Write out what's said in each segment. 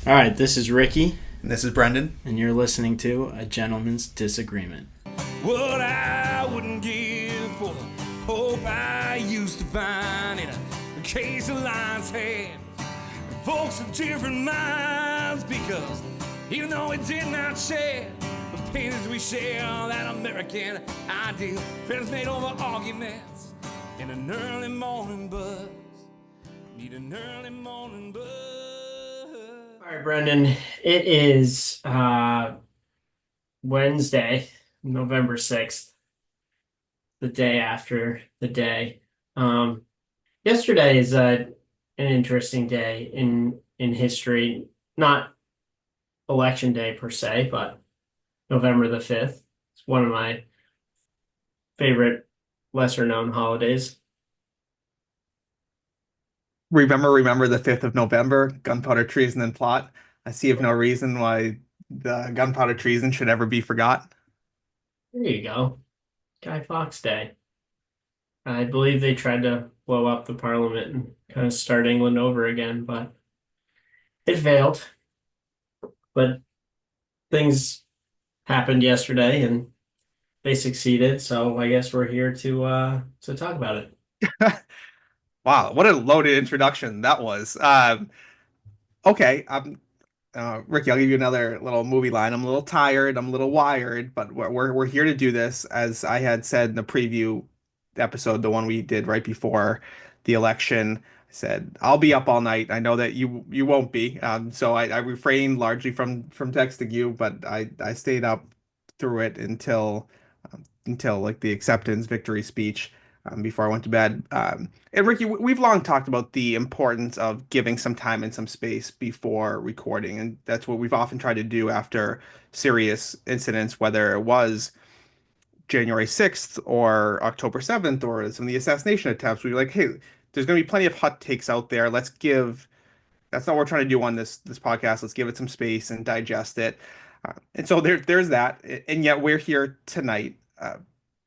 All right, this is Ricky, And this is Brendan. and you're listening to A Gentleman's Disagreement. What I wouldn't give for the hope I used to find in a case of lion's head. Folks of different minds, because even though it did not share the pains we share, that American ideal, friends made over arguments in an early morning buzz. Need an early morning buzz. All right, Brendan, it is Wednesday, November 6th, the day after the day. Um, Yesterday is an interesting day in history, not election day per se, but November the 5th. It's one of my favorite lesser known holidays. Remember the 5th of November, gunpowder treason and plot. I see of no reason why the gunpowder treason should ever be forgot. There you go. Guy Fawkes Day. I believe they tried to blow up the parliament and kind of start England over again, but it failed. But things happened yesterday and they succeeded, so I guess we're here to talk about it. Wow, what a loaded introduction that was. Okay, Ricky, I'll give you another little movie line. I'm a little tired, I'm a little wired, but we're here to do this. As I had said in the preview episode, the one we did right before the election. I said I'll be up all night. I know that you won't be. So I refrained largely from texting you, but I stayed up through it until like the acceptance victory speech before I went to bed. And Ricky, we've long talked about the importance of giving some time and some space before recording, and that's what we've often tried to do after serious incidents, whether it was January 6th or October 7th or some of the assassination attempts. We were like, hey, there's going to be plenty of hot takes out there. Let's give That's not what we're trying to do on this podcast. Let's give it some space and digest it. And so there's that. And yet we're here tonight,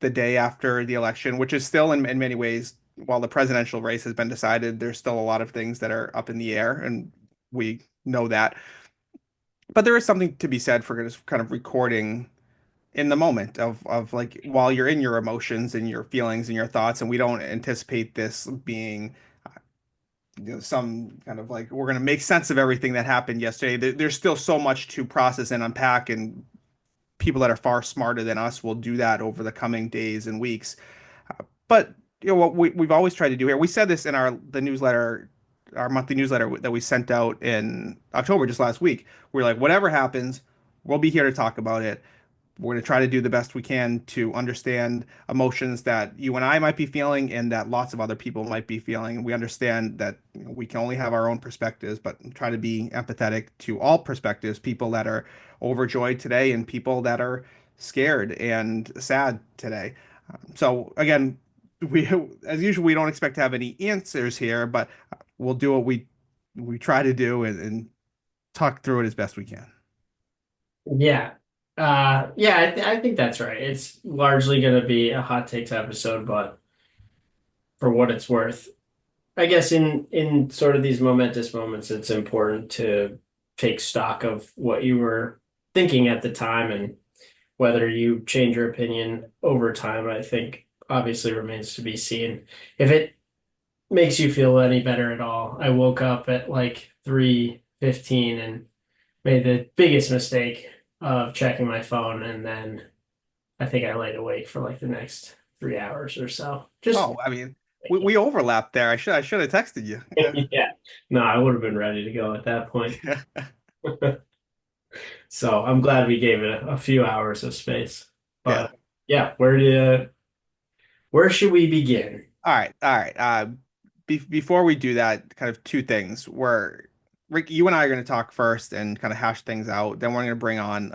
the day after the election, which is still in many ways, while the presidential race has been decided, there's still a lot of things that are up in the air, and we know that. But there is something to be said for just kind of recording in the moment of like while you're in your emotions and your feelings and your thoughts, and we don't anticipate this being some kind of like we're going to make sense of everything that happened yesterday. There's still so much to process and unpack, and people that are far smarter than us will do that over the coming days and weeks. But what we've always tried to do here, we said this in the newsletter, our monthly newsletter that we sent out in October, just last week. We're like, whatever happens, we'll be here to talk about it. We're going to try to do the best we can to understand emotions that you and I might be feeling and that lots of other people might be feeling. We understand that we can only have our own perspectives, but try to be empathetic to all perspectives, people that are overjoyed today and people that are scared and sad today. So again, we as usual, we don't expect to have any answers here, but we'll do what we try to do and talk through it as best we can. Yeah. Yeah, I think that's right. It's largely going to be a hot takes episode, but for what it's worth, I guess in sort of these momentous moments, it's important to take stock of what you were thinking at the time and whether you change your opinion over time, I think obviously remains to be seen. If it makes you feel any better at all, I woke up at like 3:15 and made the biggest mistake of checking my phone, and then I think I laid awake for like the next 3 hours or so. Just Oh, I mean, thinking. we overlapped there. I should have texted you. Yeah. Yeah. No, I would have been ready to go at that point. So I'm glad we gave it a few hours of space. Yeah. But yeah, where should we begin? All right. All right. Before we do that, kind of two things. Rick, you and I are going to talk first and kind of hash things out. Then we're going to bring on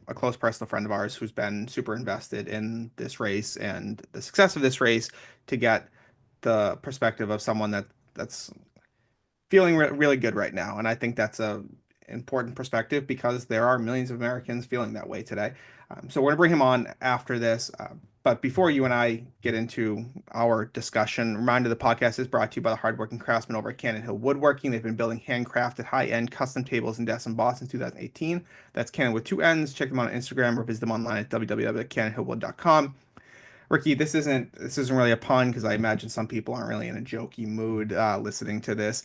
a close personal friend of ours who's been super invested in this race and the success of this race to get the perspective of someone that's feeling really good right now. And I think that's a important perspective because there are millions of Americans feeling that way today. So we're going to bring him on after this. But before you and I get into our discussion, reminder the podcast is brought to you by the hardworking craftsmen over at Cannon Hill Woodworking. They've been building handcrafted high-end custom tables and desks in Boston since 2018. That's Cannon with two N's. Check them out on Instagram or visit them online at www.cannonhillwood.com. Ricky, this isn't really a pun because I imagine some people aren't really in a jokey mood listening to this.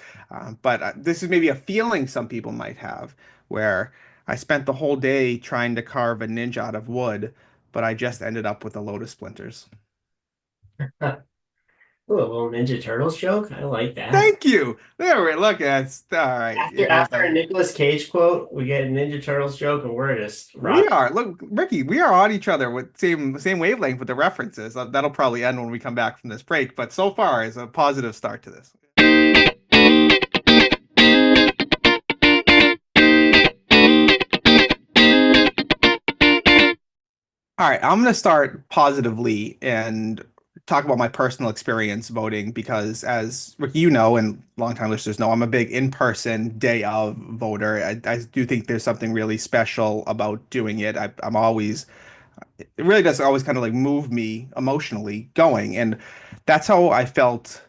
But this is maybe a feeling some people might have where I spent the whole day trying to carve a ninja out of wood, but I just ended up with a load of splinters. Ooh, a little Ninja Turtles joke. I like that. Thank you. There we look. That's all right. After a Nicolas Cage quote, we get a Ninja Turtles joke, and we're just We rock. are. Look, Ricky, we are on each other with same wavelength with the references. That'll probably end when we come back from this break, but so far is a positive start to this. All right, I'm going to start positively and talk about my personal experience voting because, as Ricky, you know, and longtime listeners know, I'm a big in-person day of voter. I do think there's something really special about doing it. I'm always, it really does always kind of like move me emotionally going. And that's how I felt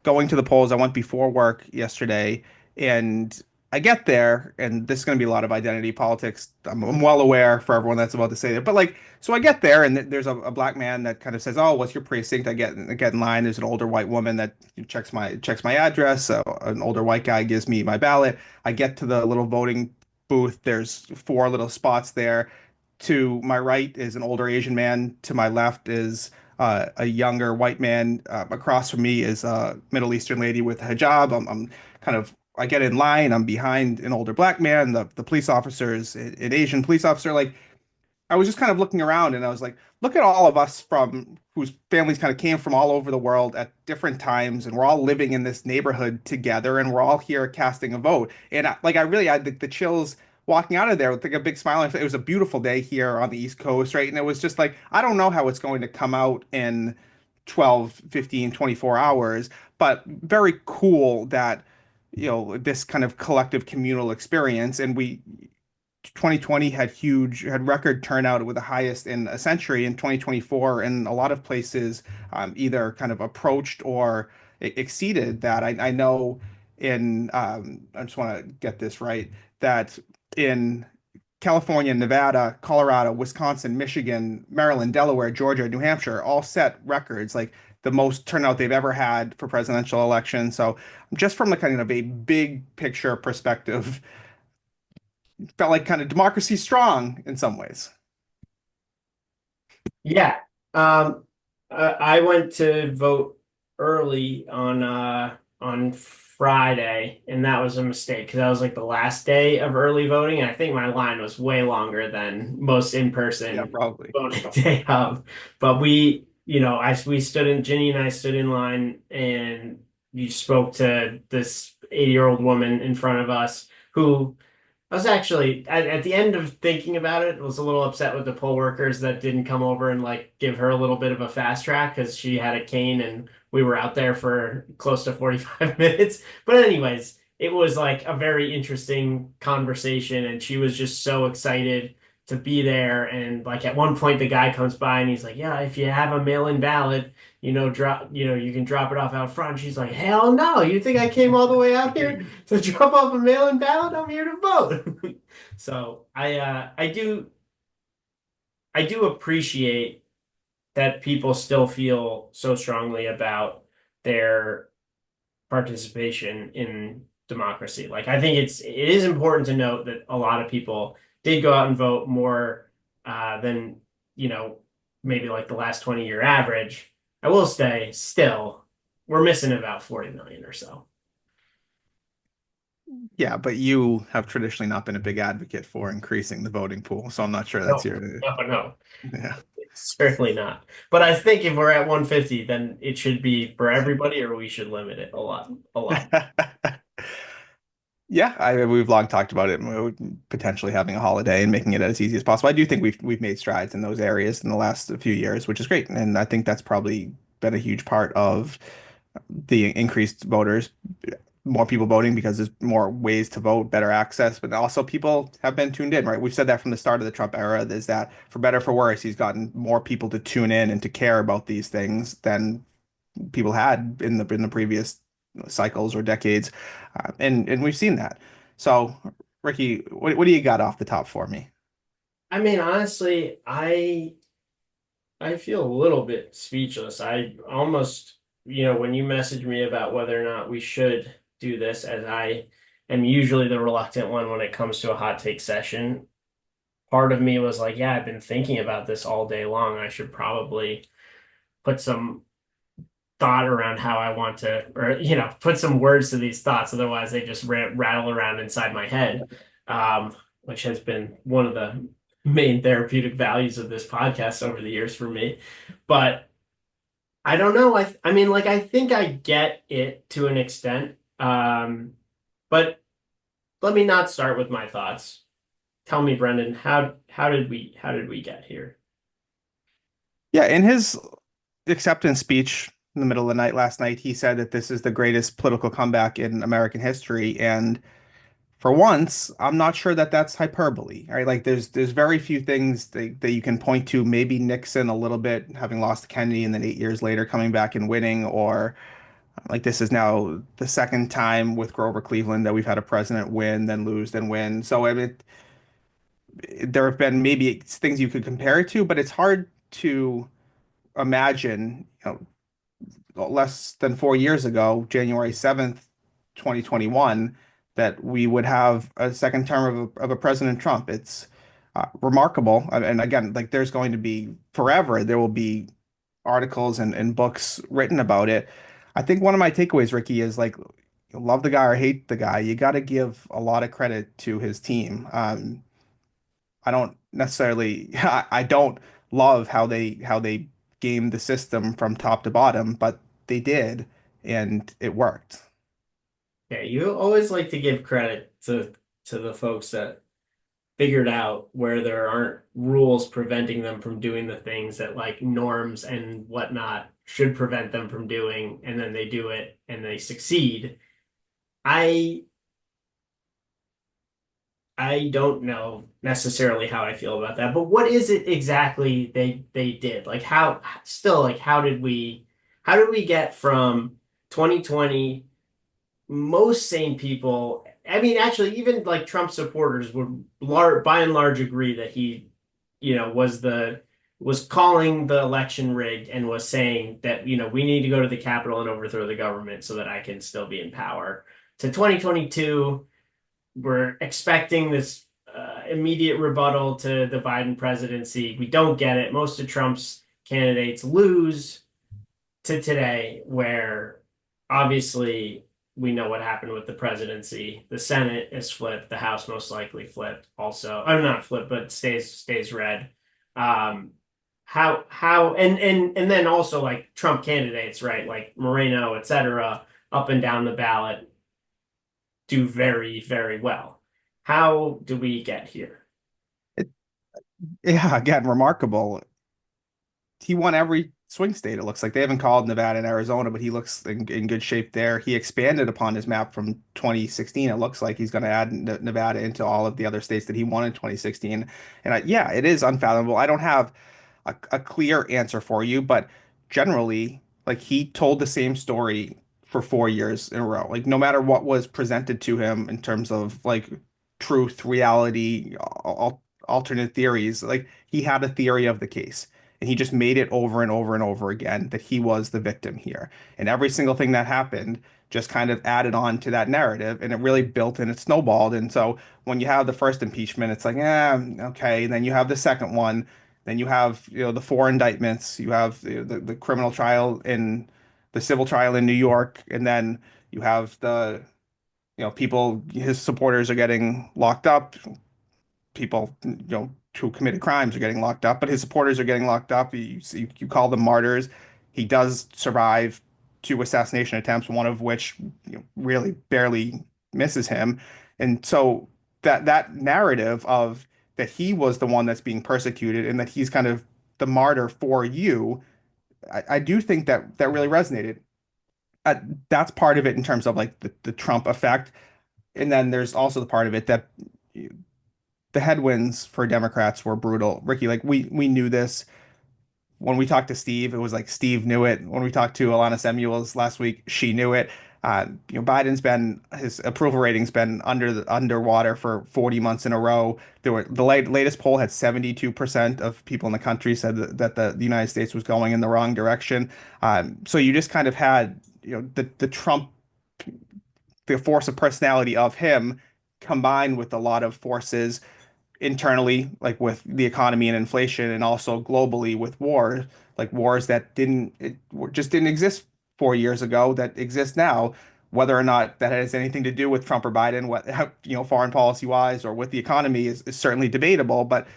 going to the polls. I went before work yesterday, and I get there, and this is going to be a lot of identity politics. I'm well aware for everyone that's about to say that, but like, so I get there, and there's a black man that kind of says, "Oh, what's your precinct?" I get in line. There's an older white woman that checks my address. So an older white guy gives me my ballot. I get to the little voting booth. There's four little spots there. To my right is an older Asian man. To my left is a younger white man. Across from me is a Middle Eastern lady with a hijab. I'm kind of, I get in line. I'm behind an older black man. The police officers, an Asian police officer. Like, I was just kind of looking around and I was like, look at all of us from whose families kind of came from all over the world at different times, and we're all living in this neighborhood together, and we're all here casting a vote. And I really had the chills walking out of there with like a big smile. It was a beautiful day here on the East Coast, right? And it was just like, I don't know how it's going to come out in 12, 15, 24 hours, but very cool that, this kind of collective communal experience. And 2020 had record turnout with the highest in a century. In 2024 in a lot of places either kind of approached or exceeded that. I know I just want to get this right, that in California, Nevada, Colorado, Wisconsin, Michigan, Maryland, Delaware, Georgia, New Hampshire all set records, like the most turnout they've ever had for presidential elections. So just from the kind of a big picture perspective, felt like kind of democracy strong in some ways. Yeah. I went to vote early on Friday, and that was a mistake because that was like the last day of early voting, and I think my line was way longer than most Yeah, in-person probably. voting day of. But we stood in Ginny and I stood in line, and you spoke to this 80-year-old woman in front of us who I was actually at the end of thinking about it, was a little upset with the poll workers that didn't come over and like give her a little bit of a fast track because she had a cane and we were out there for close to 45 minutes. But anyways, it was like a very interesting conversation and she was just so excited to be there. And like at one point the guy comes by and he's like, "Yeah, if you have a mail-in ballot, you can drop it off out front." She's like, "Hell no, you think I came all the way out here to drop off a mail-in ballot? I'm here to vote." So I do appreciate that people still feel so strongly about their participation in democracy. Like I think it is important to note that a lot of people did go out and vote more than you know maybe like the last 20-year average. I will say still we're missing about 40 million or so. Yeah, but you have traditionally not been a big advocate for increasing the voting pool, so I'm not sure that's No, your. no, Yeah. certainly not. But I think if we're at 150, then it should be for everybody, or we should limit it a lot, a lot. Yeah, we've long talked about it, potentially having a holiday and making it as easy as possible. I do think we've made strides in those areas in the last few years, which is great, and I think that's probably been a huge part of the increased voters more people voting because there's more ways to vote, better access, but also people have been tuned in, right? We've said that from the start of the Trump era, is that for better or for worse, he's gotten more people to tune in and to care about these things than people had in the previous cycles or decades, and we've seen that. So, Ricky, what do you got off the top for me? I mean, honestly, I feel a little bit speechless. I almost, when you messaged me about whether or not we should do this, as I am usually the reluctant one when it comes to a hot take session, part of me was like, yeah, I've been thinking about this all day long. I should probably put some thought around how I want to, or, put some words to these thoughts. Otherwise, they just rattle around inside my head, which has been one of the main therapeutic values of this podcast over the years for me. But I don't know. I mean, like, I think I get it to an extent. But let me not start with my thoughts. Tell me, Brendan, how did we get here? Yeah, in his acceptance speech in the middle of the night last night, he said that this is the greatest political comeback in American history, and for once, I'm not sure that that's hyperbole, right? Like there's very few things that you can point to. Maybe Nixon a little bit, having lost to Kennedy and then 8 years later coming back and winning, or like this is now the second time with Grover Cleveland that we've had a president win, then lose, then win. So I mean, there have been maybe things you could compare it to, but it's hard to imagine, less than 4 years ago, January 7th, 2021, that we would have a second term of a President Trump. It's remarkable. And again, like there's going to be forever, there will be articles and books written about it. I think one of my takeaways, Ricky, is like, love the guy or hate the guy, you got to give a lot of credit to his team. I don't necessarily, I don't love how they gamed the system from top to bottom, but they did, and it worked. Yeah, you always like to give credit to the folks that figured out where there aren't rules preventing them from doing the things that like norms and whatnot should prevent them from doing, and then they do it and they succeed. I I don't know necessarily how I feel about that, but what is it exactly they did? Like how still like how did we get from 2020 most sane people, I mean, actually, even like Trump supporters would by and large agree that he, was calling the election rigged and was saying that, we need to go to the Capitol and overthrow the government so that I can still be in power. To 2022, we're expecting this immediate rebuttal to the Biden presidency. We don't get it. Most of Trump's candidates lose to today, where obviously we know what happened with the presidency. The Senate is flipped. The House most likely flipped. Also, I'm not flipped, but stays red. Um, how and then also like Trump candidates, right? Like Moreno, et cetera, up and down the ballot do very, very well. How do we get here? It, yeah, again, remarkable. He won every swing state. It looks like they haven't called Nevada and Arizona, but he looks in good shape there. He expanded upon his map from 2016. It looks like he's going to add Nevada into all of the other states that he won in 2016. And yeah, it is unfathomable. I don't have a clear answer for you, but generally, like he told the same story for 4 years in a row. Like no matter what was presented to him in terms of like truth, reality, alternate theories, like he had a theory of the case. And he just made it over and over and over again that he was the victim here. And every single thing that happened just kind of added on to that narrative and it really built and it snowballed. And so when you have the first impeachment, it's like, okay. And then you have the second one. Then you have, the four indictments. You have the criminal trial in the civil trial in New York. And then you have people, his supporters are getting locked up, people, who committed crimes are getting locked up, but his supporters are getting locked up. You call them martyrs. He does survive two assassination attempts, one of which really barely misses him. And so that narrative of that he was the one that's being persecuted and that he's kind of the martyr for you, I do think that really resonated. uh, that's part of it in terms of like the Trump effect. And then there's also the part of it that the headwinds for Democrats were brutal. Ricky, like we knew this when we talked to Steve. It was like Steve knew it. When we talked to Alana Samuels last week, she knew it. Biden's been his approval rating's been underwater for 40 months in a row. The latest poll had 72% of people in the country said that the United States was going in the wrong direction. So you just kind of had the Trump, the force of personality of him combined with a lot of forces internally, like with the economy and inflation, and also globally with war, like wars that just didn't exist 4 years ago that exist now. Whether or not that has anything to do with Trump or Biden, foreign policy wise or with the economy is certainly debatable. But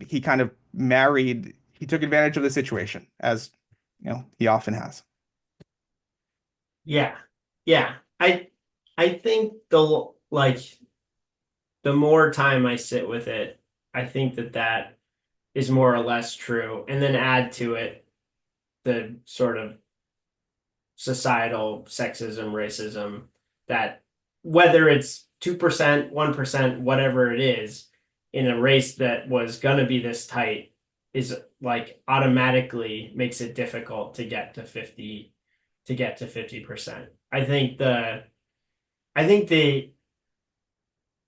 he kind of he took advantage of the situation, as he often has. Yeah. Yeah. I think the more time I sit with it, I think that is more or less true. And then add to it the sort of societal sexism, racism that whether it's 2%, 1%, whatever it is, in a race that was gonna be this tight is like automatically makes it difficult to get to 50%. I think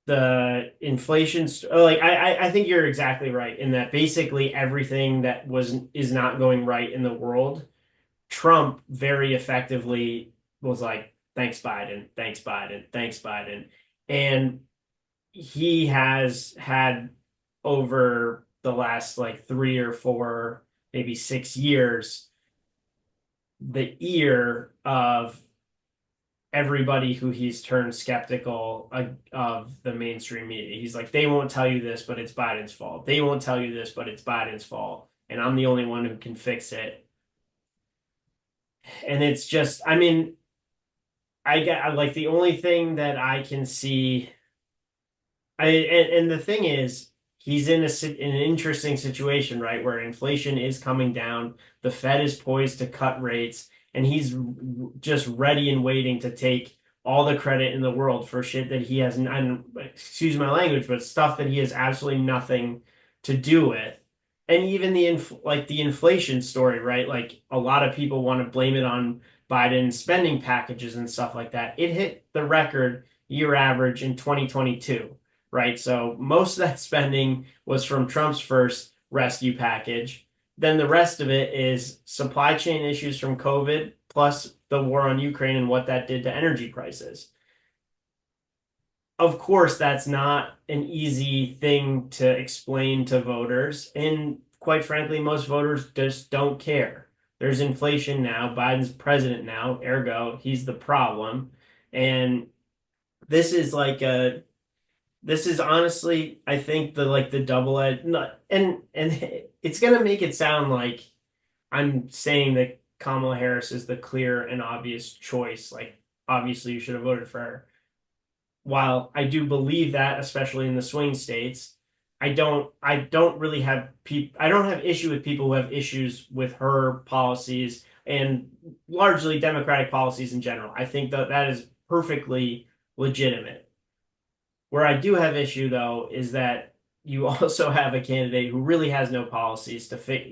the inflation like I think you're exactly right in that basically everything that was is not going right in the world, Trump very effectively was like, thanks, Biden, thanks, Biden, thanks, Biden. And he has had over the last like 3 or 4, maybe 6 years, the ear of everybody who he's turned skeptical of the mainstream media. He's like, they won't tell you this, but it's Biden's fault. They won't tell you this, but it's Biden's fault. And I'm the only one who can fix it. And it's just, I mean, I get like the only thing that I can see. And the thing is, he's in an interesting situation, right, where inflation is coming down, the Fed is poised to cut rates, and he's just ready and waiting to take all the credit in the world for shit that he has, and excuse my language, but stuff that he has absolutely nothing to do with. And even the inflation story, right? Like a lot of people want to blame it on Biden's spending packages and stuff like that. It hit the record year average in 2022, right? So most of that spending was from Trump's first rescue package. Then the rest of it is supply chain issues from COVID, plus the war on Ukraine and what that did to energy prices. Of course, that's not an easy thing to explain to voters. And quite frankly, most voters just don't care. There's inflation now. Biden's president now, ergo, he's the problem. And this is like a this is honestly, I think the double-edged and it's gonna make it sound like I'm saying that Kamala Harris is the clear and obvious choice. Like obviously you should have voted for her. While I do believe that, especially in the swing states, I don't really have I don't have issue with people who have issues with her policies and largely Democratic policies in general. I think that is perfectly legitimate. Where I do have issue though is that you also have a candidate who really has no policies to fix,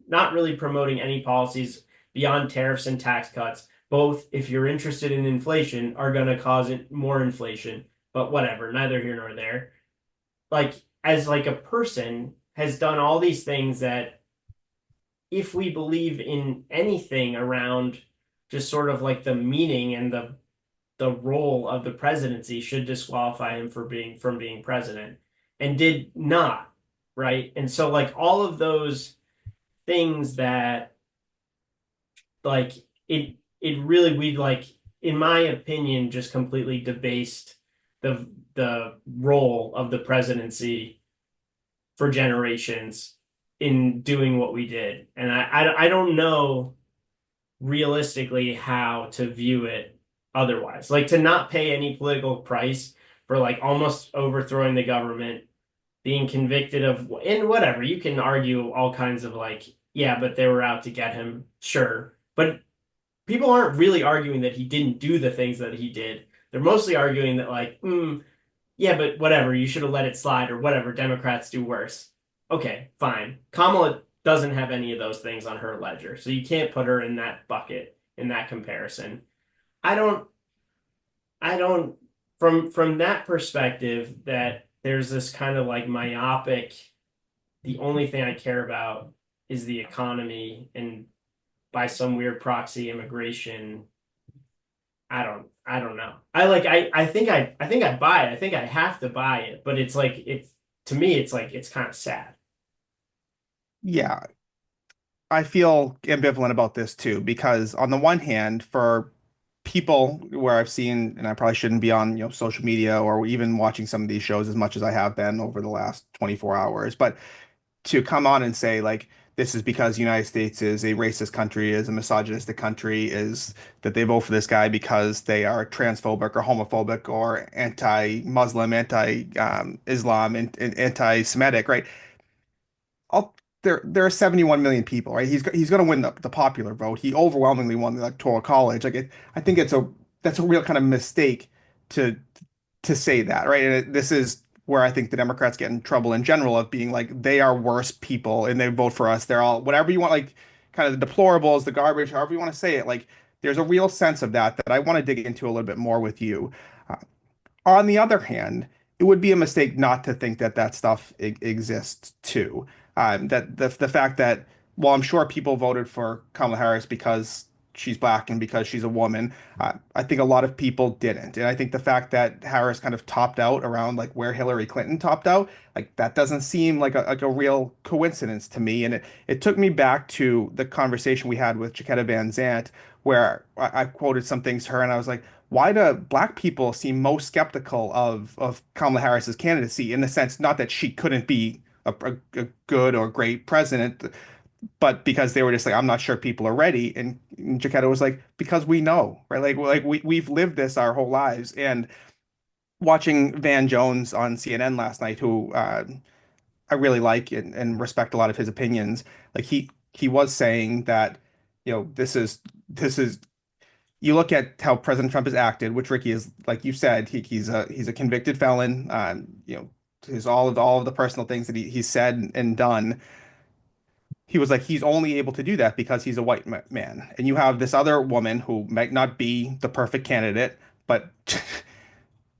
not really promoting any policies beyond tariffs and tax cuts. Both, if you're interested in inflation, are going to cause more inflation. But whatever, neither here nor there. Like as like a person has done all these things that if we believe in anything around just sort of like the meaning and the role of the presidency should disqualify him for being president and did not, right? And so like all of those things that like it really we like in my opinion just completely debased the role of the presidency for generations in doing what we did. And I don't know realistically how to view it otherwise. Like to not pay any political price for like almost overthrowing the government, being convicted of and whatever. You can argue all kinds of like, yeah, but they were out to get him, sure. But people aren't really arguing that he didn't do the things that he did. They're mostly arguing that like, yeah, but whatever, you should have let it slide or whatever. Democrats do worse. Okay, fine. Kamala doesn't have any of those things on her ledger, so you can't put her in that bucket in that comparison. I don't I don't from that perspective that there's this kind of like myopic, the only thing I care about is the economy and by some weird proxy immigration. I don't know. I think I buy it. I think I have to buy it, but it's like it's to me it's like it's kind of sad. Yeah, I feel ambivalent about this too, because on the one hand, for people where I've seen, and I probably shouldn't be on, social media or even watching some of these shows as much as I have been over the last 24 hours, but to come on and say like this is because the United States is a racist country, is a misogynistic country, is that they vote for this guy because they are transphobic or homophobic or anti-Muslim, anti-Islam, and anti-Semitic, right? I'll, there are 71 million people, right? He's going to win the popular vote. He overwhelmingly won the electoral college. I think that's a real kind of mistake to to say that, right? And this is where I think the Democrats get in trouble in general of being like they are worse people and they vote for us. They're all whatever you want, like kind of the deplorables, the garbage, however you want to say it. Like there's a real sense of that I want to dig into a little bit more with you. Uh, on the other hand, it would be a mistake not to think that that stuff exists too. That the fact that, well, I'm sure people voted for Kamala Harris because she's black and because she's a woman. I think a lot of people didn't, and I think the fact that Harris kind of topped out around like where Hillary Clinton topped out, like that doesn't seem like a real coincidence to me. And it took me back to the conversation we had with Chiquetta Van Zant, where I quoted some things to her, and I was like, why do black people seem most skeptical of Kamala Harris's candidacy in the sense not that she couldn't be a good or great president, but because they were just like, I'm not sure people are ready. And Jaquetta was like, because we know, right? Like we've lived this our whole lives. And watching Van Jones on CNN last night, who I really like and respect a lot of his opinions, like he was saying that, this is you look at how President Trump has acted, which Ricky is, like you said, he's a convicted felon. His all of the personal things that he's said and done. He was like, he's only able to do that because he's a white man. And you have this other woman who might not be the perfect candidate, but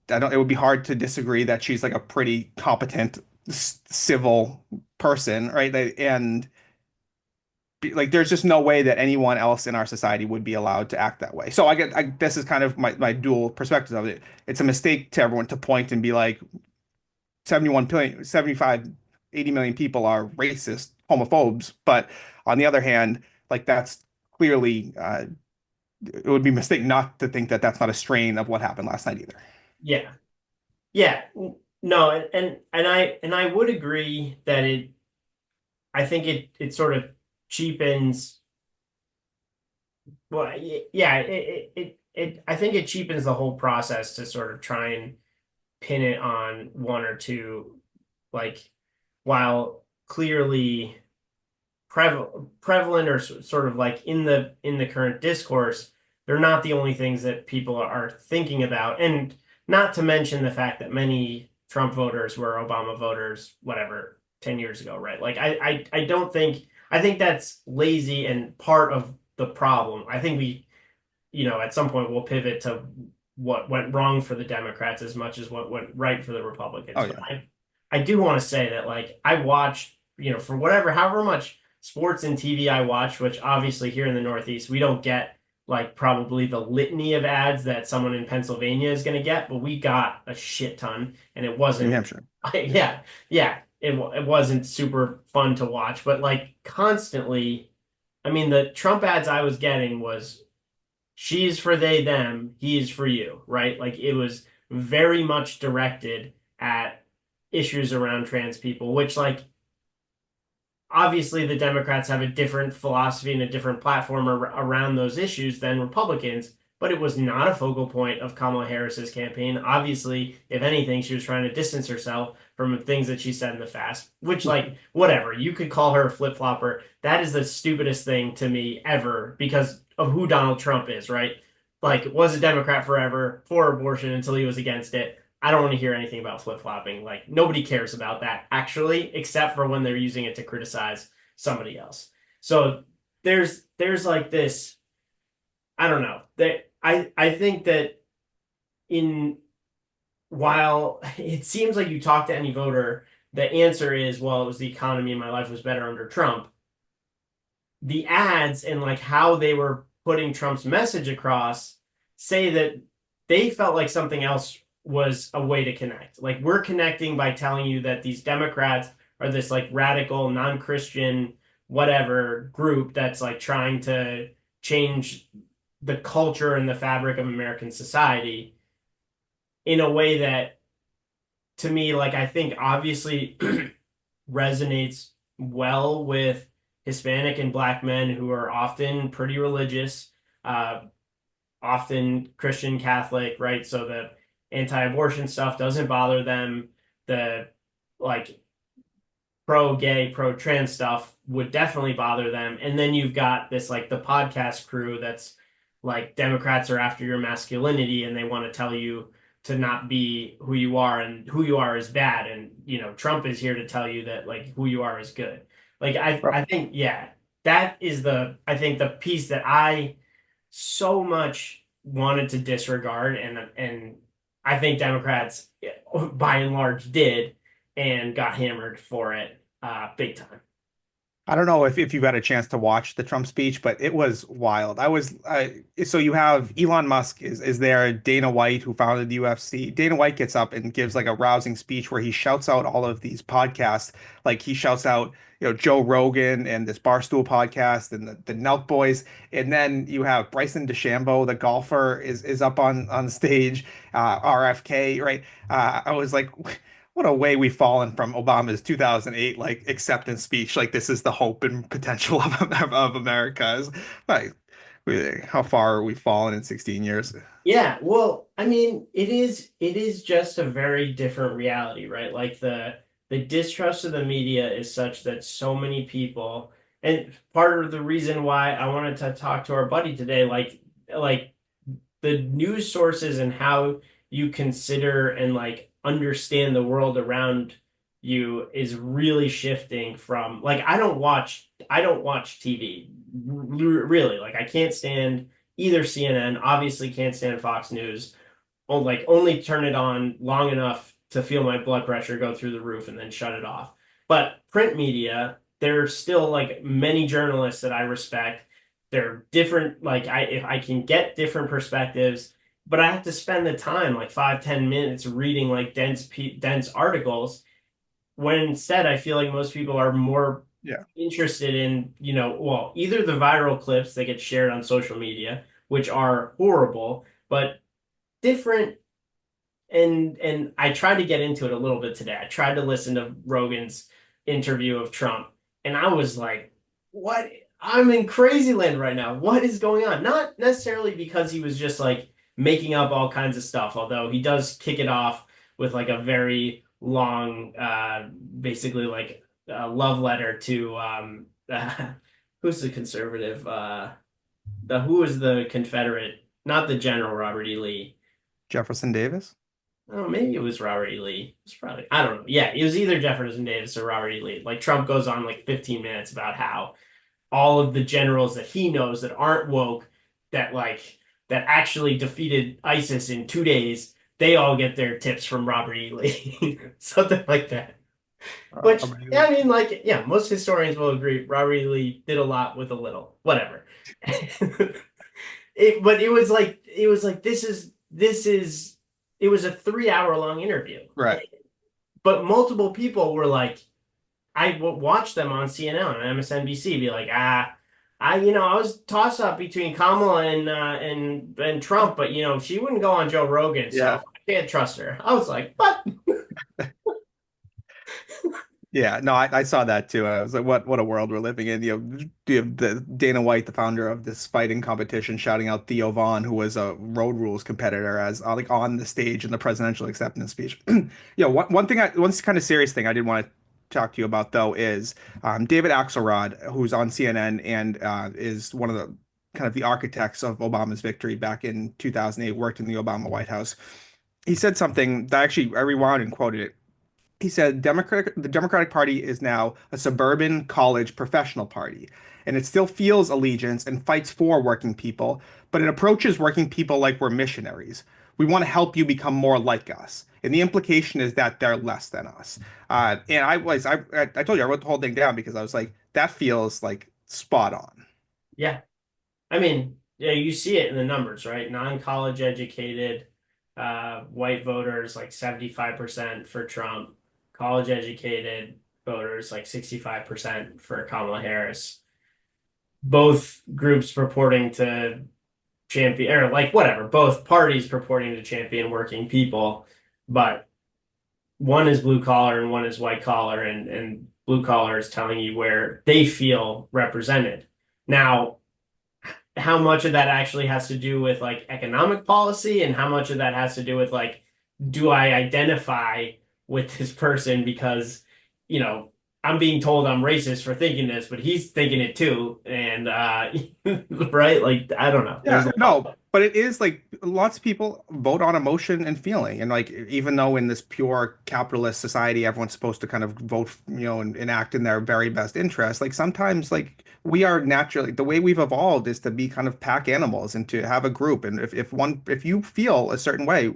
I don't. It would be hard to disagree that she's like a pretty competent civil person, right? And like there's just no way that anyone else in our society would be allowed to act that way. So this is kind of my dual perspective of it. It's a mistake to everyone to point and be like 71 billion, 75, 80 million people are racist, homophobes. But on the other hand, like that's clearly it would be a mistake not to think that that's not a strain of what happened last night either. Yeah. Yeah. No, and I would agree that I think it sort of cheapens well yeah, I think it cheapens the whole process to sort of try and pin it on one or two, like while clearly prevalent or sort of like in the current discourse, they're not the only things that people are thinking about, and not to mention the fact that many Trump voters were Obama voters, whatever, 10 years ago, right? Like I don't think I think that's lazy and part of the problem. I think at some point we'll pivot to what went wrong for the Democrats as much as what went right for the Republicans. Oh But yeah. I do want to say that like I watched, for however much sports and TV I watch, which obviously here in the Northeast, we don't get like probably the litany of ads that someone in Pennsylvania is going to get, but we got a shit ton and it New wasn't, Hampshire. yeah, yeah, it wasn't super fun to watch, but like constantly, I mean, the Trump ads I was getting was she's for they, them, he is for you, right? Like it was very much directed at issues around trans people, which like obviously the Democrats have a different philosophy and a different platform around those issues than Republicans, but it was not a focal point of Kamala Harris's campaign. Obviously, if anything, she was trying to distance herself from things that she said in the past, which, like, whatever, you could call her a flip flopper. That is the stupidest thing to me ever because who Donald Trump is, right? Like, was a Democrat forever for abortion until he was against it. I don't want to hear anything about flip-flopping. Like, nobody cares about that actually, except for when they're using it to criticize somebody else. So there's like this, I don't know. That I think that in while it seems like you talk to any voter, the answer is, well, it was the economy and my life was better under Trump. The ads and like how they were putting Trump's message across say that they felt like something else was a way to connect. Like we're connecting by telling you that these Democrats are this like radical, non-Christian, whatever group that's like trying to change the culture and the fabric of American society in a way that to me, like I think obviously resonates well with Hispanic and Black men who are often pretty religious, uh, often Christian Catholic, right? So the anti-abortion stuff doesn't bother them. The like pro-gay, pro-trans stuff would definitely bother them. And then you've got this like the podcast crew that's like Democrats are after your masculinity and they want to tell you to not be who you are and who you are is bad. And you know, Trump is here to tell you that like who you are is good. Like I think yeah, that is the I think the piece that I so much wanted to disregard and I think Democrats by and large did and got hammered for it big time. I don't know if you've had a chance to watch the Trump speech, but it was wild. So you have Elon Musk is there, Dana White, who founded the UFC. Dana White gets up and gives like a rousing speech where he shouts out all of these podcasts. Like he shouts out, Joe Rogan and this Barstool podcast and the Nelk Boys. And then you have Bryson DeChambeau, the golfer, is up on stage, RFK, right? I was like, what a way we've fallen from Obama's 2008 like acceptance speech. Like this is the hope and potential of America. Like, how far we've fallen in 16 years. Yeah, well, I mean, it is just a very different reality, right? Like the distrust of the media is such that so many people, and part of the reason why I wanted to talk to our buddy today, like the news sources and how you consider and like understand the world around you is really shifting from like I don't watch TV really like I can't stand either CNN, obviously can't stand Fox News. Like only turn it on long enough to feel my blood pressure go through the roof and then shut it off. But print media, there's still like many journalists that I respect. They're different, like I if I can get different perspectives, but I have to spend the time, like 5, 10 minutes reading like dense articles, when instead I feel like most people are more Yeah. interested in, well, either the viral clips that get shared on social media, which are horrible, but different and I tried to get into it a little bit today. I tried to listen to Rogan's interview of Trump, and I was like, what? I'm in crazy land right now. What is going on? Not necessarily because he was just like making up all kinds of stuff, although he does kick it off with like a very long, basically like a love letter to who's the conservative? Who is the Confederate? Not the General Robert E. Lee. Jefferson Davis. Oh, maybe it was Robert E. Lee. It's probably, I don't know. Yeah, it was either Jefferson Davis or Robert E. Lee. Like Trump goes on like 15 minutes about how all of the generals that he knows that aren't woke, that actually defeated ISIS in 2 days, they all get their tips from Robert E. Lee. Something like that. Which, yeah, Amazing. I mean, like, yeah, most historians will agree Robert E. Lee did a lot with a little. Whatever. But it was like this is it was a 3 hour long interview. Right. But multiple people were like, I would watch them on CNN and MSNBC, be like, I was toss up between Kamala and Trump, but she wouldn't go on Joe Rogan, so Yeah. I can't trust her. I was like, what? Yeah, no, I saw that too. I was like, what a world we're living in. You have the Dana White, the founder of this fighting competition, shouting out Theo Vaughn, who was a Road Rules competitor, as like on the stage in the presidential acceptance speech. One kind of serious thing I did want to talk to you about though is David Axelrod, who's on CNN and is one of the kind of the architects of Obama's victory back in 2008, worked in the Obama White House. He said something that actually I rewound and quoted it. He said, the Democratic Party is now a suburban college professional party, and it still feels allegiance and fights for working people, but it approaches working people like we're missionaries. We want to help you become more like us. And the implication is that they're less than us. And I told you, I wrote the whole thing down because I was like, that feels like spot on. Yeah. I mean, yeah, you see it in the numbers, right? Non-college educated, white voters like 75% for Trump, college educated voters like 65% for Kamala Harris. Both groups purporting to champion, or like whatever, both parties purporting to champion working people, but one is blue collar and one is white collar, and blue collar is telling you where they feel represented. Now, how much of that actually has to do with like economic policy and how much of that has to do with like, do I identify with this person because, you know, I'm being told I'm racist for thinking this, but he's thinking it too. And right? Like, I don't know. There's Yeah, a no, lot. but it is like lots of people vote on emotion and feeling. And like, even though in this pure capitalist society, everyone's supposed to kind of vote, and act in their very best interest, like sometimes like we are naturally, the way we've evolved is to be kind of pack animals and to have a group. And if you feel a certain way,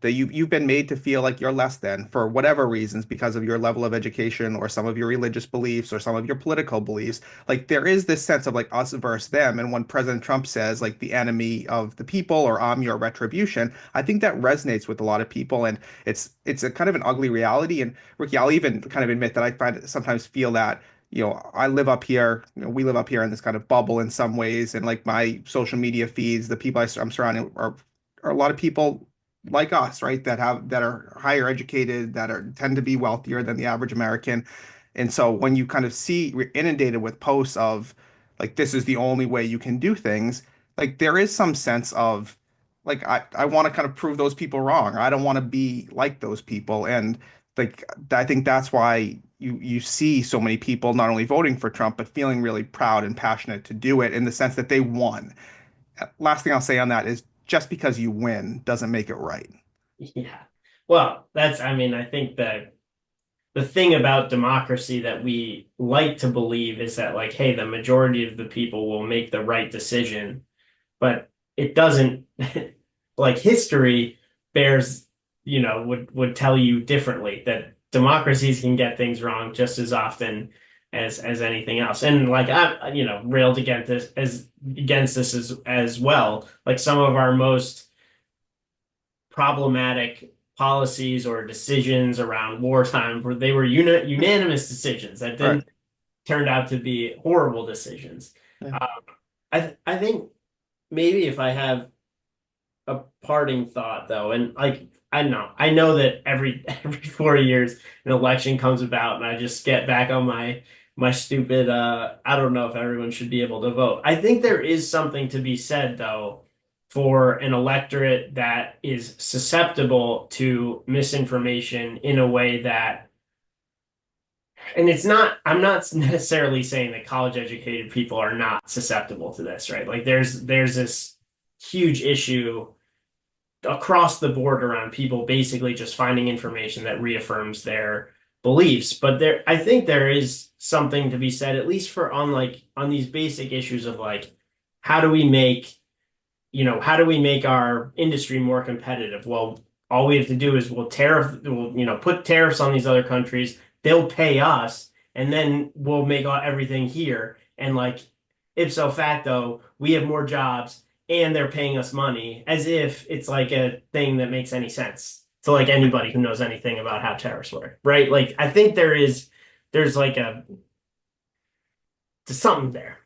that you've been made to feel like you're less than for whatever reasons because of your level of education or some of your religious beliefs or some of your political beliefs. Like there is this sense of like us versus them. And when President Trump says like the enemy of the people or I'm your retribution, I think that resonates with a lot of people. And it's a kind of an ugly reality. And Ricky, I'll even kind of admit that I sometimes feel that I live up here, we live up here in this kind of bubble in some ways. And like my social media feeds, the people I'm surrounded are a lot of people like us, right? That are higher educated, that are tend to be wealthier than the average American. And so when you kind of see we're inundated with posts of like this is the only way you can do things, like there is some sense of like I want to kind of prove those people wrong. Or I don't want to be like those people. And like I think that's why you see so many people not only voting for Trump, but feeling really proud and passionate to do it in the sense that they won. Last thing I'll say on that is just because you win doesn't make it right. Yeah. Well, I mean, I think that the thing about democracy that we like to believe is that, like, hey, the majority of the people will make the right decision, but it doesn't, like, history bears, would tell you differently that democracies can get things wrong just as often as anything else. And like I, railed against this as well. Like some of our most problematic policies or decisions around wartime where they were unanimous decisions that Right. then turned out to be horrible decisions. Yeah. Um, I think maybe if I have a parting thought though, and like I know that every 4 years an election comes about, and I just get back on my stupid. I don't know if everyone should be able to vote. I think there is something to be said though for an electorate that is susceptible to misinformation in a way that, and I'm not necessarily saying that college educated people are not susceptible to this, right? Like there's this huge issue across the board around people basically just finding information that reaffirms their beliefs. But I think there is something to be said, at least for on these basic issues of like, how do we make, how do we make our industry more competitive? Well, all we have to do is we'll put tariffs on these other countries. They'll pay us, and then we'll make everything here. And like, ipso facto, we have more jobs and they're paying us money, as if it's like a thing that makes any sense to like anybody who knows anything about how tariffs work, right? Like, I think there's like something there.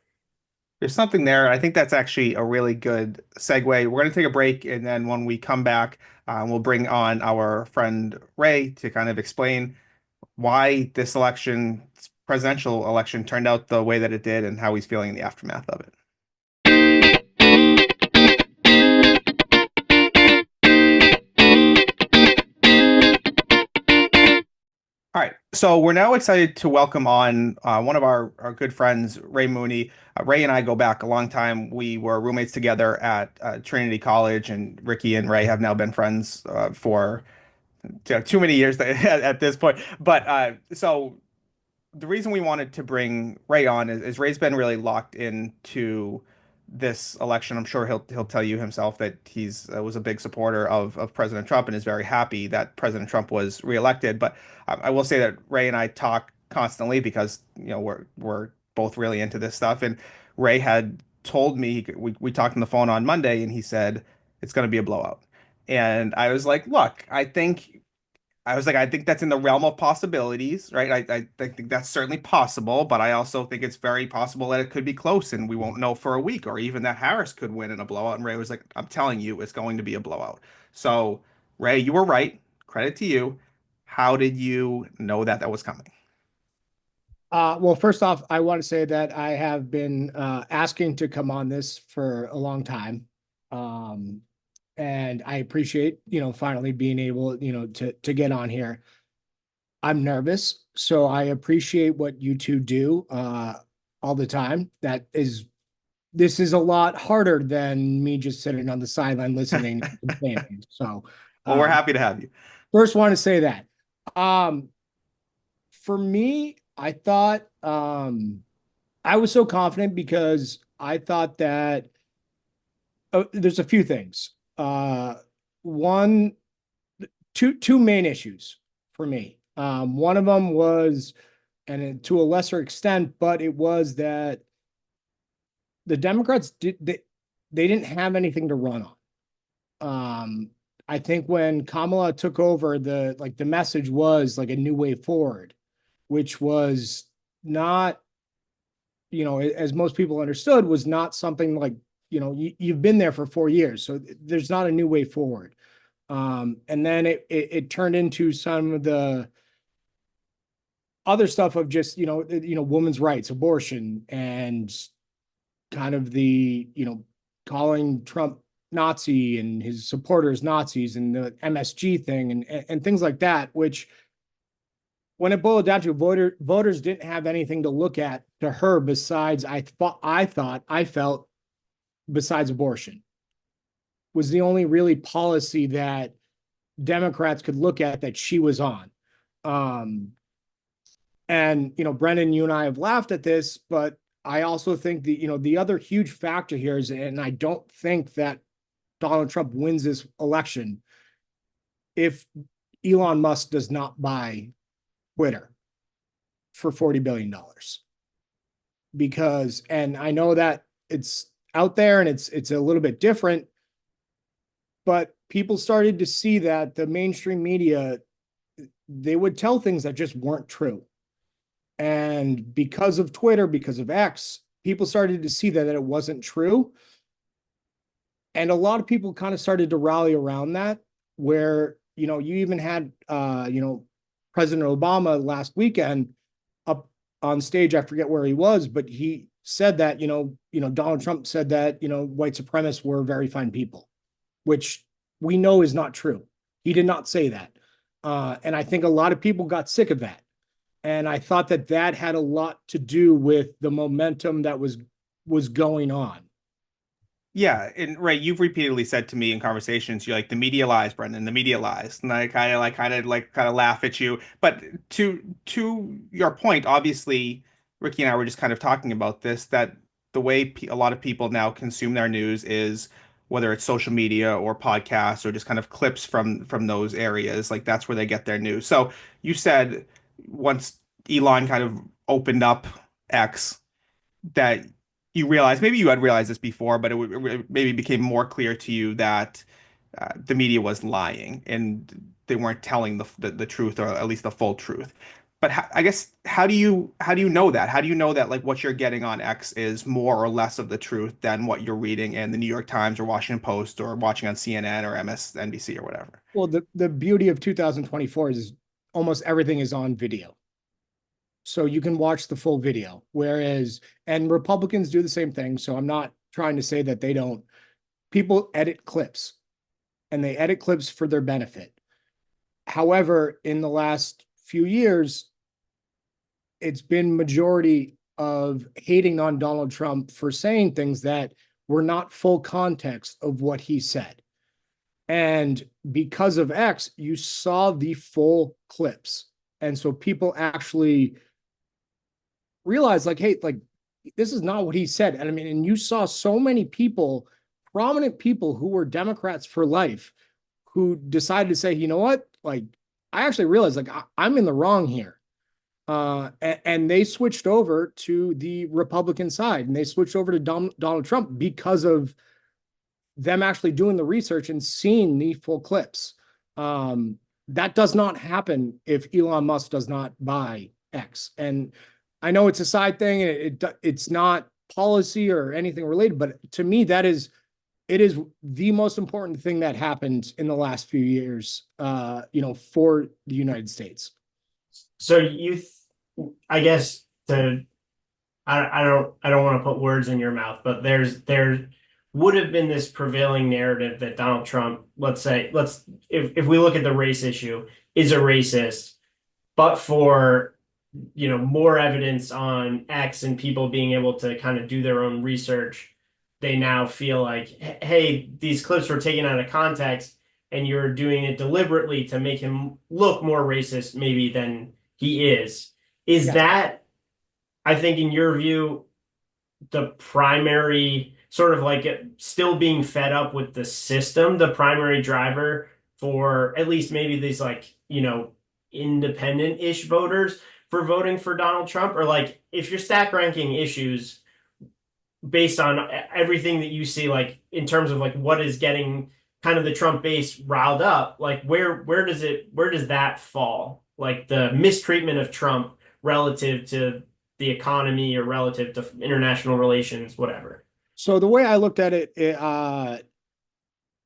There's something there. I think that's actually a really good segue. We're going to take a break, and then when we come back, we'll bring on our friend Ray to kind of explain why this presidential election, turned out the way that it did and how he's feeling in the aftermath of it. All right, so we're now excited to welcome on one of our good friends, Ray Mooney. Ray and I go back a long time. We were roommates together at Trinity College, and Ricky and Ray have now been friends for too many years at this point. But so the reason we wanted to bring Ray on is Ray's been really locked into this election. I'm sure he'll tell you himself that he's was a big supporter of President Trump and is very happy that President Trump was reelected. But I will say that Ray and I talk constantly because we're both really into this stuff. And Ray had told me we talked on the phone on Monday, and he said it's going to be a blowout. And I was like, look, I think that's in the realm of possibilities, right? I think that's certainly possible, but I also think it's very possible that it could be close and we won't know for a week, or even that Harris could win in a blowout. And Ray was like, I'm telling you, it's going to be a blowout. So, Ray, you were right. Credit to you. How did you know that was coming? Well, first off, I want to say that I have been asking to come on this for a long time. Um, and I appreciate, finally being able, to get on here. I'm nervous, so I appreciate what you two do all the time. This is a lot harder than me just sitting on the sideline listening and complaining. So, Well, we're um, happy to have you. first want to say that. Um, for me, I thought I was so confident because I thought that there's a few things. One, two main issues for me. One of them was, to a lesser extent, but it was that the Democrats they didn't have anything to run on. I think when Kamala took over, the message was like a new way forward, which was not, as most people understood, was not something like, you've been there for 4 years, so there's not a new way forward. And then it turned into some of the other stuff of just, women's rights, abortion, and kind of the, calling Trump Nazi and his supporters Nazis, and the MSG thing, and things like that, which when it boiled down to voters didn't have anything to look at to her besides, I felt, besides abortion, was the only really policy that Democrats could look at that she was on. And, Brendan, you and I have laughed at this, but I also think the other huge factor here is, and I don't think that Donald Trump wins this election if Elon Musk does not buy Twitter for $40 billion. Because, and I know that it's out there and it's a little bit different, but people started to see that the mainstream media, they would tell things that just weren't true. And because of Twitter, because of X, people started to see that it wasn't true. And a lot of people kind of started to rally around that, where, you even had, President Obama last weekend up on stage. I forget where he was, but he said that, Donald Trump said that, white supremacists were very fine people, which we know is not true. He did not say that. And I think a lot of people got sick of that. And I thought that had a lot to do with the momentum that was going on. Yeah, and Ray, you've repeatedly said to me in conversations, you're like, the media lies, Brendan, the media lies. And I kind of laugh at you. But to your point, obviously, Ricky and I were just kind of talking about this, that the way a lot of people now consume their news is whether it's social media or podcasts or just kind of clips from those areas, like that's where they get their news. So you said once Elon kind of opened up X, that you realize, maybe you had realized this before, but it maybe became more clear to you that the media was lying and they weren't telling the truth, or at least the full truth. But I guess how do you know that? How do you know that, like, what you're getting on X is more or less of the truth than what you're reading in the New York Times or Washington Post or watching on CNN or MSNBC or whatever? Well, the beauty of 2024 is almost everything is on video. So you can watch the full video, and Republicans do the same thing. So I'm not trying to say that they don't. People edit clips, and they edit clips for their benefit. However, in the last few years, it's been majority of hating on Donald Trump for saying things that were not full context of what he said. And because of X, you saw the full clips. And so people actually realized, like, hey, like, this is not what he said. And I mean, and you saw so many people, prominent people who were Democrats for life, who decided to say, you know what, like, I actually realized, like, I'm in the wrong here. And they switched over to the Republican side, and they switched over to Donald Trump because of them actually doing the research and seeing the full clips. That does not happen if Elon Musk does not buy X. And I know it's a side thing, and it's not policy or anything related, but to me, it is the most important thing that happened in the last few years, for the United States. So I guess I don't want to put words in your mouth, but there would have been this prevailing narrative that Donald Trump, if we look at the race issue, is a racist, but for more evidence on X and people being able to kind of do their own research, they now feel like, hey, these clips were taken out of context and you're doing it deliberately to make him look more racist maybe than he is. Is that, I think, in your view, the primary sort of like still being fed up with the system, the primary driver for at least maybe these independent-ish voters for voting for Donald Trump? Or like, if you're stack ranking issues based on everything that you see, like in terms of like what is getting kind of the Trump base riled up, like where does that fall? Like the mistreatment of Trump relative to the economy or relative to international relations, whatever. So the way I looked at it,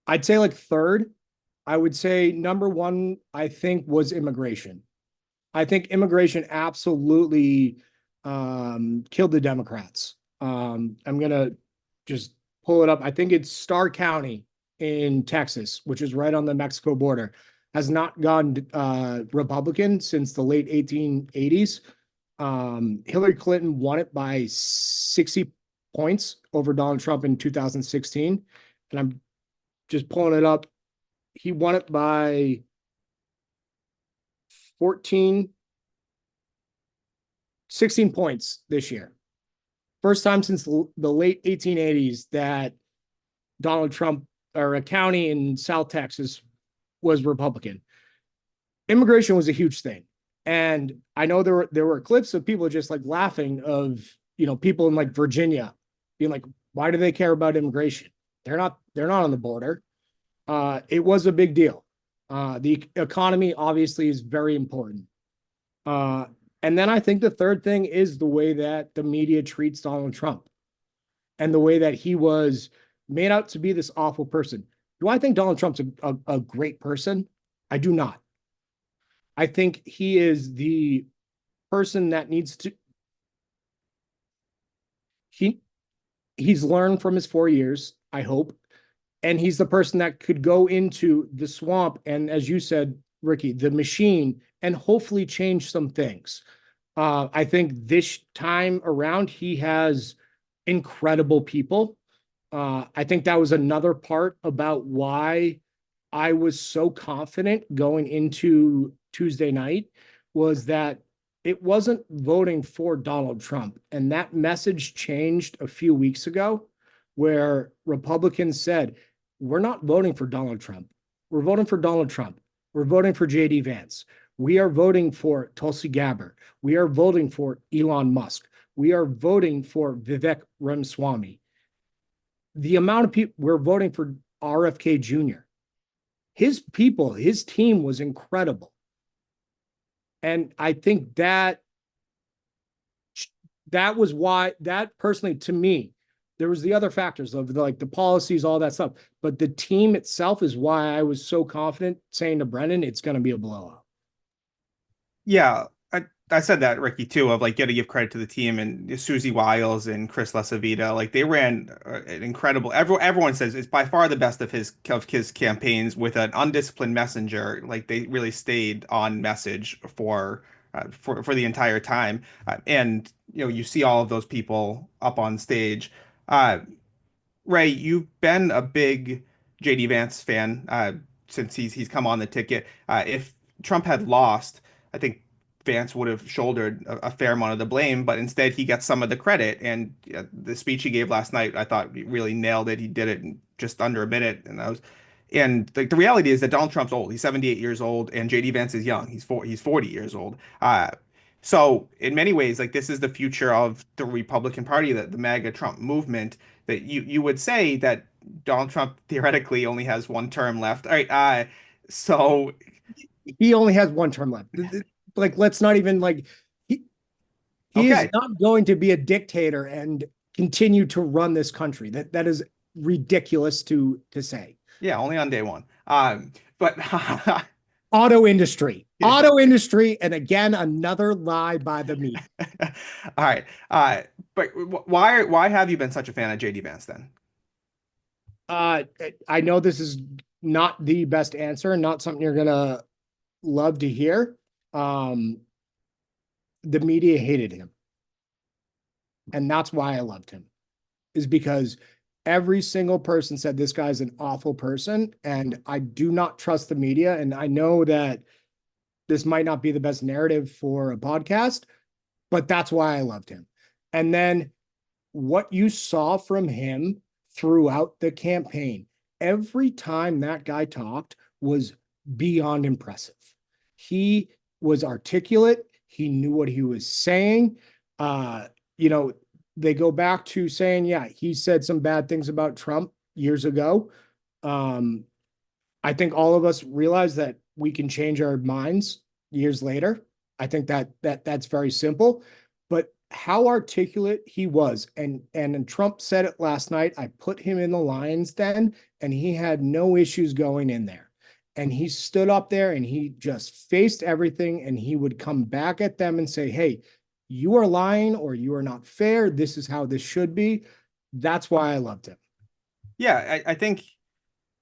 I'd say like third. I would say number one, I think, was immigration. I think immigration absolutely killed the Democrats. I'm going to just pull it up. I think it's Starr County in Texas, which is right on the Mexico border, has not gone Republican since the late 1880s. Hillary Clinton won it by 60 points over Donald Trump in 2016. And I'm just pulling it up. He won it by 16 points this year. First time since the late 1880s that Donald Trump, or a county in South Texas, was Republican. Immigration was a huge thing. And I know there were clips of people just like laughing of, people in like Virginia being like, why do they care about immigration? They're not on the border. It was a big deal. The economy obviously is very important. And then I think the third thing is the way that the media treats Donald Trump and the way that he was made out to be this awful person. Do I think Donald Trump's a great person? I do not. I think he is the person that needs to, he's learned from his 4 years, I hope. And he's the person that could go into the swamp and, as you said, Ricky, the machine, and hopefully change some things. I think this time around, he has incredible people. I think that was another part about why I was so confident going into Tuesday night, was that it wasn't voting for Donald Trump. And that message changed a few weeks ago, where Republicans said, we're not voting for Donald Trump. We're voting for Donald Trump. We're voting for J.D. Vance. We are voting for Tulsi Gabbard. We are voting for Elon Musk. We are voting for Vivek Ramaswamy. The amount of people we're voting for, RFK Jr. His people, his team was incredible. And I think that was why, that personally, to me, there was the other factors of like the policies, all that stuff, but the team itself is why I was so confident saying to Brennan, it's going to be a blowout. Yeah, I said that, Ricky, too, of like, got to give credit to the team and Susie Wiles and Chris Lasavita. Like they ran an incredible. Everyone says it's by far the best of his campaigns with an undisciplined messenger. Like they really stayed on message for the entire time. And you see all of those people up on stage. Uh, Ray, you've been a big JD Vance fan since he's come on the ticket. If Trump had lost, I think Vance would have shouldered a fair amount of the blame, but instead he gets some of the credit. And the speech he gave last night, I thought he really nailed it. He did it in just under a minute, and like the reality is that Donald Trump's old. He's 78 years old, and JD Vance is young. He's 40 years old. So in many ways, like this is the future of the Republican Party, the MAGA Trump movement. That you would say that Donald Trump theoretically only has one term left. All right. So He only has one term left. Like, let's not even he is okay. not going to be a dictator and continue to run this country. That is ridiculous to say. Yeah, only on day one. But Auto industry, and again, another lie by the media. all right. But why have you been such a fan of JD Vance then? I know this is not the best answer, and not something you're gonna love to hear. The media hated him, and that's why I loved him, is because every single person said this guy's an awful person, and I do not trust the media. And I know that this might not be the best narrative for a podcast, but that's why I loved him. And then what you saw from him throughout the campaign, every time that guy talked was beyond impressive. He was articulate. He knew what he was saying. You know, they go back to saying, yeah, he said some bad things about Trump years ago. I think all of us realize that we can change our minds years later. I think that's very simple. But how articulate he was, and Trump said it last night. I put him in the lion's den, and he had no issues going in there. And he stood up there and he just faced everything, and he would come back at them and say, hey, you are lying, or you are not fair. This is how this should be. That's why I loved him. Yeah, I think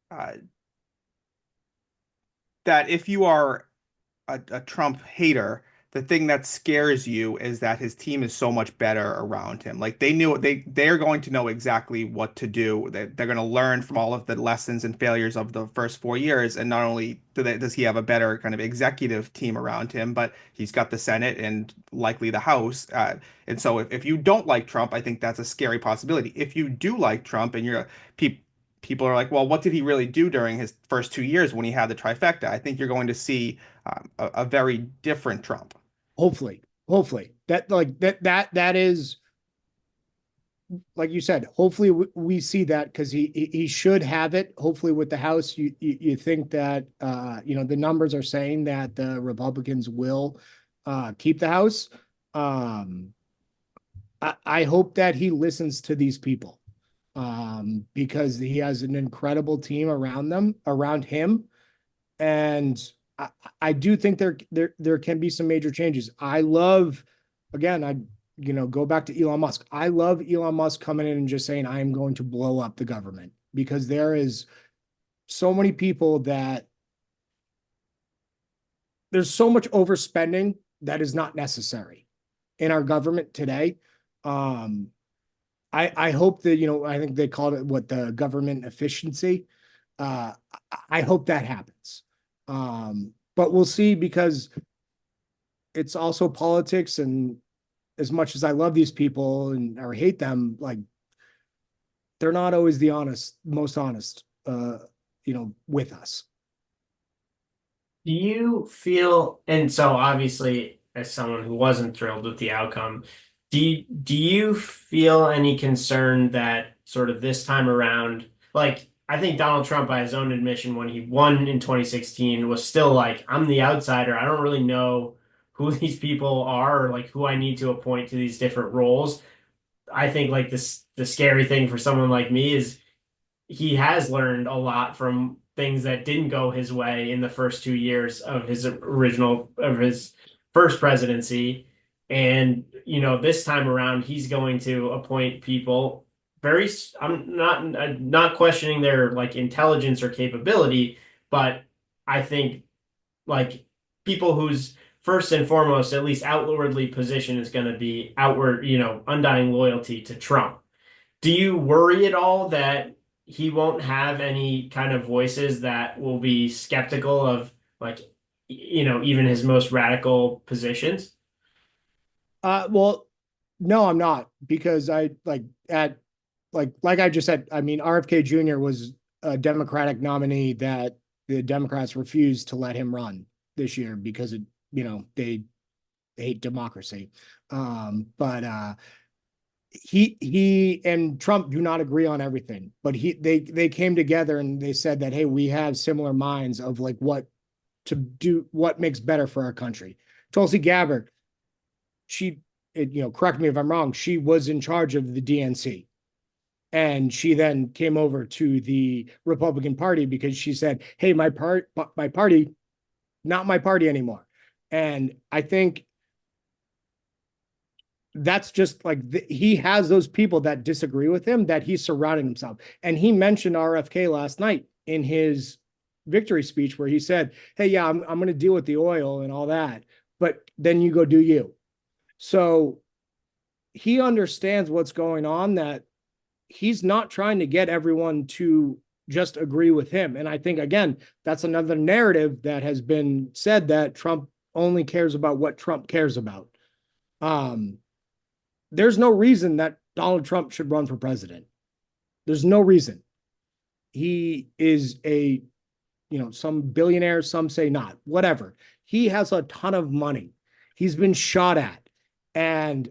uh, that if you are a Trump hater, the thing that scares you is that his team is so much better around him. Like they're going to know exactly what to do. They're going to learn from all of the lessons and failures of the first 4 years. And not only does he have a better kind of executive team around him, but he's got the Senate and likely the House. And so if you don't like Trump, I think that's a scary possibility. If you do like Trump and people are like, well, what did he really do during his first 2 years when he had the trifecta? I think you're going to see a very different Trump. Hopefully that is, like you said, hopefully we see that, because he should have it. Hopefully with the House, you think that the numbers are saying that the Republicans will keep the House. I hope that he listens to these people, because he has an incredible team around him, and I do think there can be some major changes. I love, again, I go back to Elon Musk. I love Elon Musk coming in and just saying, I am going to blow up the government, because there is so many people that there's so much overspending that is not necessary in our government today. I hope that, I think they called it the government efficiency. I hope that happens. But we'll see, because it's also politics, and as much as I love these people or hate them, like they're not always the most honest, with us. Do you feel, and so obviously, as someone who wasn't thrilled with the outcome, do you feel any concern that sort of this time around, like I think Donald Trump, by his own admission, when he won in 2016, was still like, I'm the outsider. I don't really know who these people are, or like who I need to appoint to these different roles. I think like the scary thing for someone like me is he has learned a lot from things that didn't go his way in the first 2 years of his first presidency. And, this time around, he's going to appoint people I'm not questioning their like intelligence or capability, but I think like people whose first and foremost, at least outwardly position is going to be outward, undying loyalty to Trump. Do you worry at all that he won't have any kind of voices that will be skeptical of like, even his most radical positions? Well, no, I'm not, because I like I just said, I mean, RFK Jr. was a Democratic nominee that the Democrats refused to let him run this year because they hate democracy. But he and Trump do not agree on everything, but they came together and they said that, hey, we have similar minds of like what to do, what makes better for our country. Tulsi Gabbard, correct me if I'm wrong, she was in charge of the DNC. And she then came over to the Republican Party because she said, hey, my party, not my party anymore. And I think that's just like he has those people that disagree with him that he's surrounding himself. And he mentioned RFK last night in his victory speech where he said, hey, yeah, I'm going to deal with the oil and all that, but then you go do you. So he understands what's going on, that he's not trying to get everyone to just agree with him. And I think, again, that's another narrative that has been said, that Trump only cares about what Trump cares about. There's no reason that Donald Trump should run for president. There's no reason. He is some billionaire, some say not, whatever. He has a ton of money. He's been shot at, and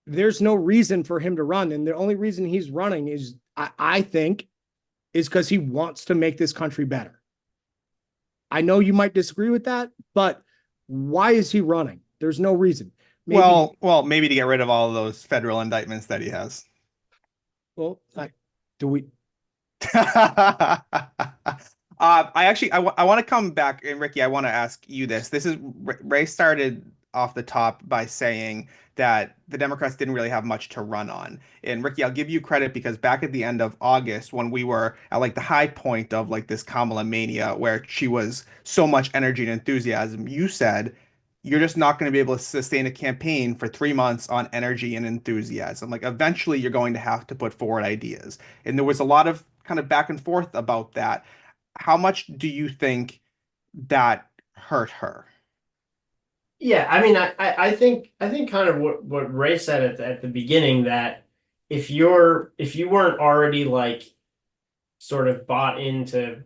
there's no reason for him to run. And the only reason he's running is, I think, is because he wants to make this country better. I know you might disagree with that, but why is he running? There's no reason. Maybe, well, maybe to get rid of all of those federal indictments that he has. Well, do we? I want to come back, and Ricky, I want to ask you this. This is Ray started off the top by saying that the Democrats didn't really have much to run on. And Ricky, I'll give you credit, because back at the end of August, when we were at like the high point of like this Kamala mania, where she was so much energy and enthusiasm, you said you're just not going to be able to sustain a campaign for 3 months on energy and enthusiasm. Like eventually you're going to have to put forward ideas. And there was a lot of kind of back and forth about that. How much do you think that hurt her? Yeah, I mean, I think kind of what Ray said at the beginning, that if you weren't already like sort of bought into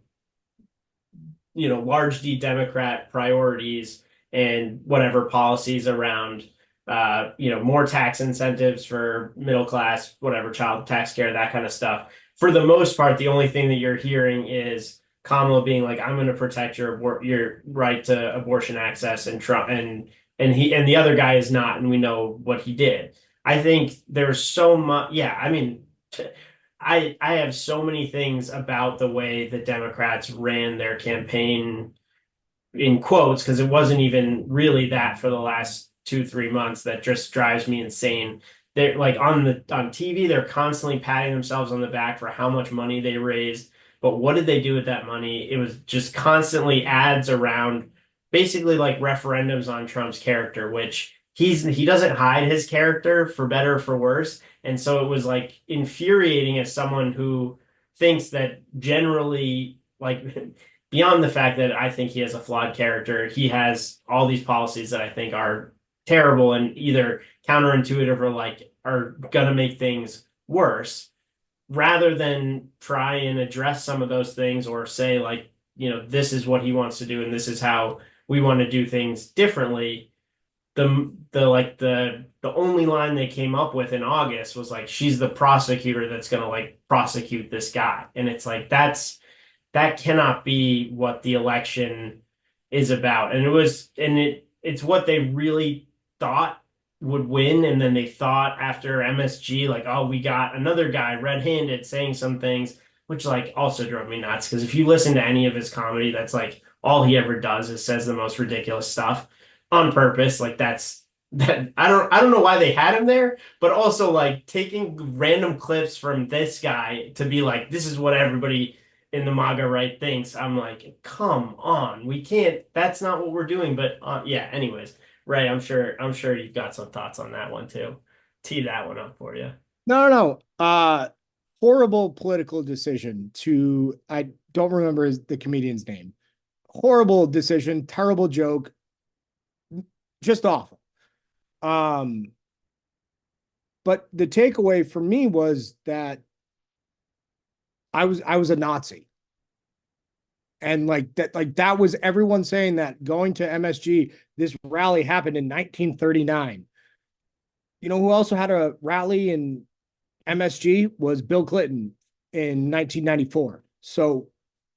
large D Democrat priorities and whatever policies around more tax incentives for middle class, whatever, child tax care, that kind of stuff. For the most part, the only thing that you're hearing is Kamala being like, "I'm going to protect your right to abortion access," and Trump and the other guy is not, and we know what he did. I think there's so much. Yeah, I mean, I have so many things about the way the Democrats ran their campaign, in quotes, because it wasn't even really that for the last 2-3 months, that just drives me insane. They're like on TV, they're constantly patting themselves on the back for how much money they raised. But what did they do with that money? It was just constantly ads around, basically like referendums on Trump's character, which he doesn't hide his character, for better or for worse. And so it was like infuriating as someone who thinks that generally, like, beyond the fact that I think he has a flawed character, he has all these policies that I think are terrible and either counterintuitive or like are gonna make things worse, rather than try and address some of those things, or say like, this is what he wants to do and this is how we want to do things differently. The only line they came up with in August was like, she's the prosecutor that's gonna like prosecute this guy. And it's like, that cannot be what the election is about. And it's what they really thought would win. And then they thought after MSG, like, oh, we got another guy red-handed saying some things, which like also drove me nuts. Because if you listen to any of his comedy, that's like all he ever does is says the most ridiculous stuff. on purpose. Like that. I don't know why they had him there, but also like taking random clips from this guy to be like, this is what everybody in the MAGA right thinks. I'm like, come on, we can't. That's not what we're doing. But yeah. Anyways, Ray, I'm sure you've got some thoughts on that one too. Tee that one up for you. No, no, no. Horrible political decision to, I don't remember the comedian's name. Horrible decision, terrible joke, just awful. Um, but the takeaway for me was that I was a Nazi. And like that was everyone saying that going to MSG, this rally happened in 1939. You know who also had a rally in MSG was Bill Clinton in 1994. So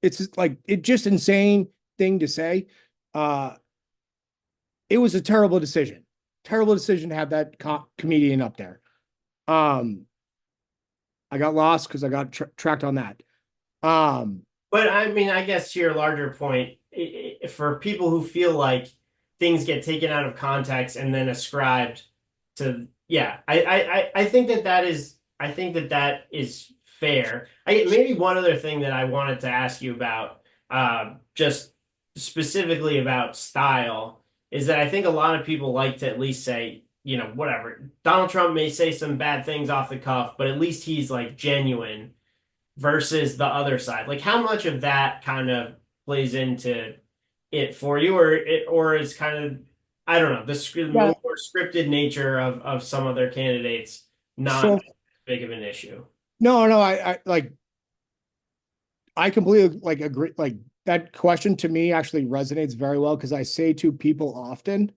it's like it just insane thing to say. Uh, it was a terrible decision. Terrible decision to have that comedian up there. Um, I got lost because I got tracked on that. Um, But I mean, I guess to your larger point, for people who feel like things get taken out of context and then ascribed to, yeah, I think that is fair. Maybe one other thing that I wanted to ask you about, just specifically about style, is that I think a lot of people like to at least say, whatever. Donald Trump may say some bad things off the cuff, but at least he's like genuine versus the other side. Like how much of that kind of plays into it for you, or is kind of, I don't know, the yeah. more scripted nature of some other candidates not So big of an issue. no, no, I like I completely like agree. Like that question to me actually resonates very well because I say to people often,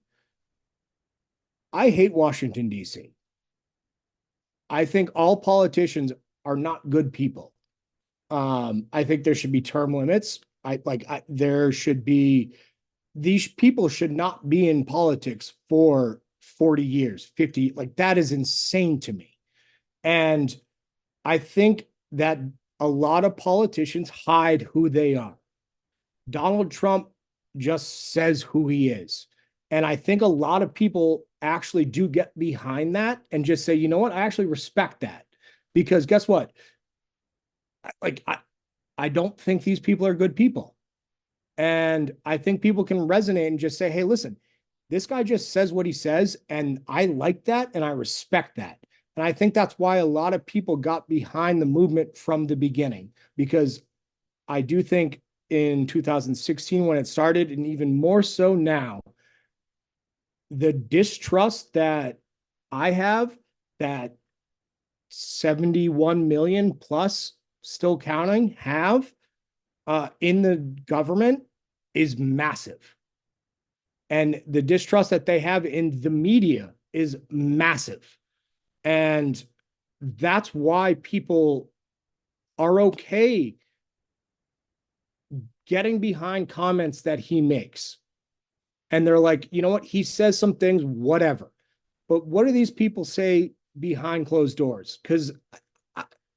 I hate Washington, D.C. I think all politicians are not good people. I think there should be term limits. There should be these people should not be in politics for 40 years, 50. Like that is insane to me. And I think that a lot of politicians hide who they are. Donald Trump just says who he is. And I think a lot of people actually do get behind that and just say, you know what, I actually respect that. Because guess what? Like I don't think these people are good people. And I think people can resonate and just say, hey, listen, this guy just says what he says. And I like that and I respect that. And I think that's why a lot of people got behind the movement from the beginning, because I do think in 2016, when it started, and even more so now, the distrust that I have, that 71 million plus still counting have in the government is massive. And the distrust that they have in the media is massive. And that's why people are okay getting behind comments that he makes. And they're like, you know what? He says some things, whatever. But what do these people say behind closed doors? Because,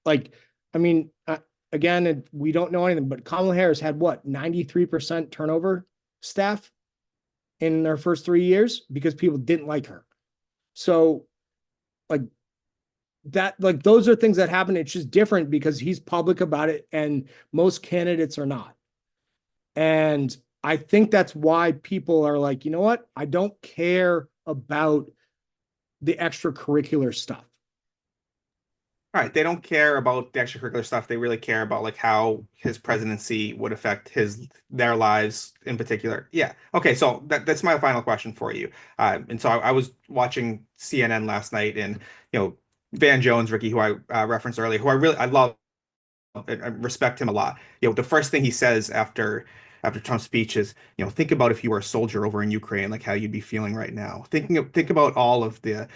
like, I mean, again, we don't know anything, but Kamala Harris had what, 93% turnover staff in their first 3 years because people didn't like her. So, like, that, like, those are things that happen. It's just different because he's public about it, and most candidates are not. And I think that's why people are like, you know what? I don't care about the extracurricular stuff. All right, they don't care about the extracurricular stuff. They really care about like how his presidency would affect their lives in particular. Yeah. Okay, so that's my final question for you. And so I was watching CNN last night, and Van Jones, Ricky, who I referenced earlier, who I love. I respect him a lot. The first thing he says after Trump's speech is, think about if you were a soldier over in Ukraine, like how you'd be feeling right now. Think about all of the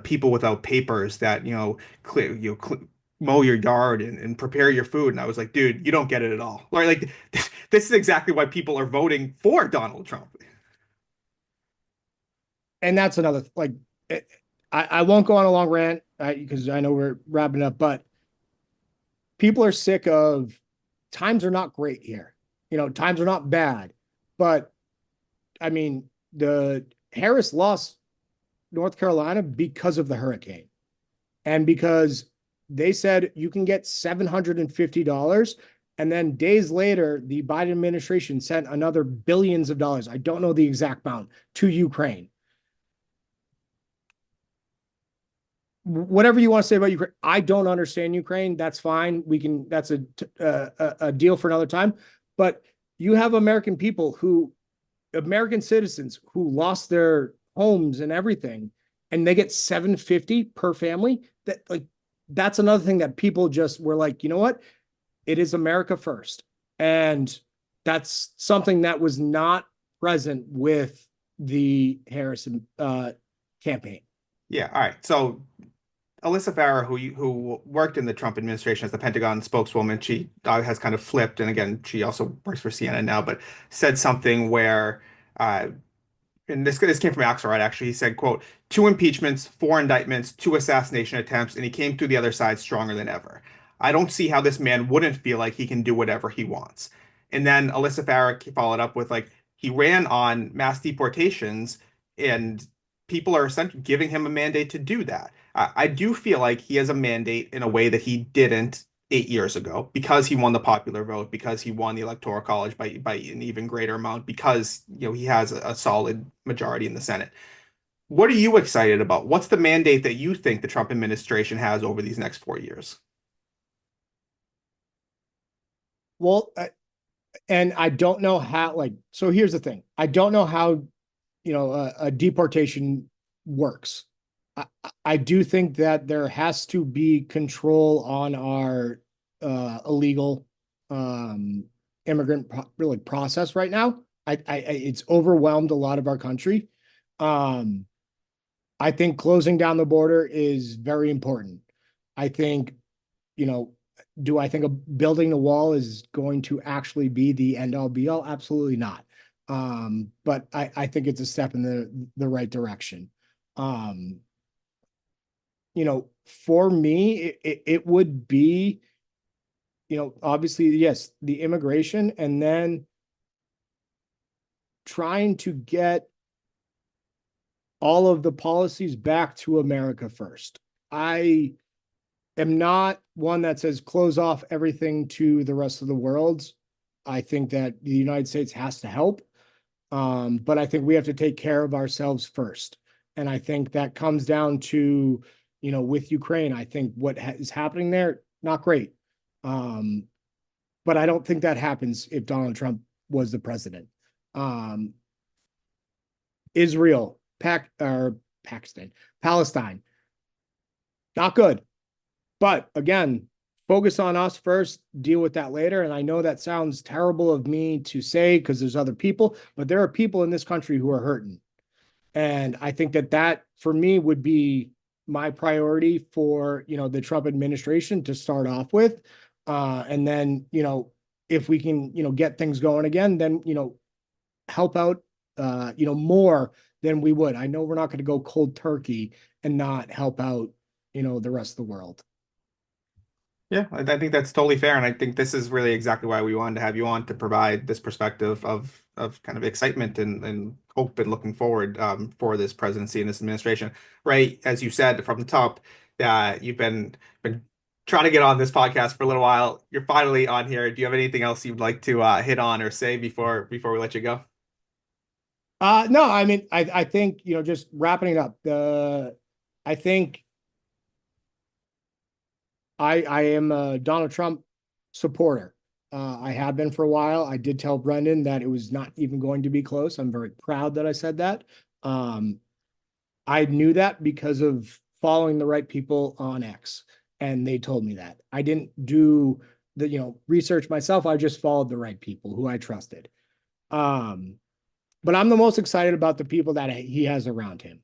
people without papers that mow your yard and prepare your food. And I was like, dude, you don't get it at all. Like this is exactly why people are voting for Donald Trump. And that's another, like, I won't go on a long rant because I know we're wrapping up, but people are sick of, times are not great here. Times are not bad, but I mean, Harris lost North Carolina because of the hurricane and because they said you can get $750. And then days later, the Biden administration sent another billions of dollars. I don't know the exact amount to Ukraine. Whatever you want to say about Ukraine, I don't understand Ukraine. That's fine. That's a deal for another time. But you have American citizens who lost their homes and everything, and they get $750 per family. That's another thing that people just were like, you know what? It is America first. And that's something that was not present with the Harrison campaign. Yeah. All right. So Alyssa Farah, who worked in the Trump administration as the Pentagon spokeswoman, she has kind of flipped, and again, she also works for CNN now, but said something where, and this came from Axelrod actually. He said, "quote 2 impeachments, 4 indictments, 2 assassination attempts, and he came through the other side stronger than ever. I don't see how this man wouldn't feel like he can do whatever he wants." And then Alyssa Farah followed up with like he ran on mass deportations, and people are essentially giving him a mandate to do that. I do feel like he has a mandate in a way that he didn't 8 years ago because he won the popular vote, because he won the electoral college by an even greater amount, because he has a solid majority in the Senate. What are you excited about? What's the mandate that you think the Trump administration has over these next 4 years? Well, and I don't know how, so here's the thing. I don't know how, a deportation works. I do think that there has to be control on our illegal immigrant process right now. It's overwhelmed a lot of our country. I think closing down the border is very important. I think, do I think building a wall is going to actually be the end all be all? Absolutely not. But I think it's a step in the right direction. For me, it would be, obviously, yes, the immigration, and then trying to get all of the policies back to America first. I am not one that says close off everything to the rest of the world. I think that the United States has to help. But I think we have to take care of ourselves first. And I think that comes down to, with Ukraine, I think what is happening there, not great. But I don't think that happens if Donald Trump was the president. Israel, Pakistan, Palestine, not good. But again, focus on us first, deal with that later. And I know that sounds terrible of me to say because there's other people, but there are people in this country who are hurting. And I think that for me would be my priority for, the Trump administration to start off with. And then, if we can, get things going again, then, help out, more than we would. I know we're not going to go cold turkey and not help out, the rest of the world. Yeah, I think that's totally fair, and I think this is really exactly why we wanted to have you on, to provide this perspective of kind of excitement and hope and looking forward for this presidency and this administration. Right, as you said from the top, that you've been trying to get on this podcast for a little while. You're finally on here. Do you have anything else you'd like to hit on or say before we let you go? No, I mean, I think, just wrapping it up, I think I am a Donald Trump supporter. I have been for a while. I did tell Brendan that it was not even going to be close. I'm very proud that I said that. I knew that because of following the right people on X, and they told me that. I didn't do the, research myself. I just followed the right people who I trusted. But I'm the most excited about the people that he has around him.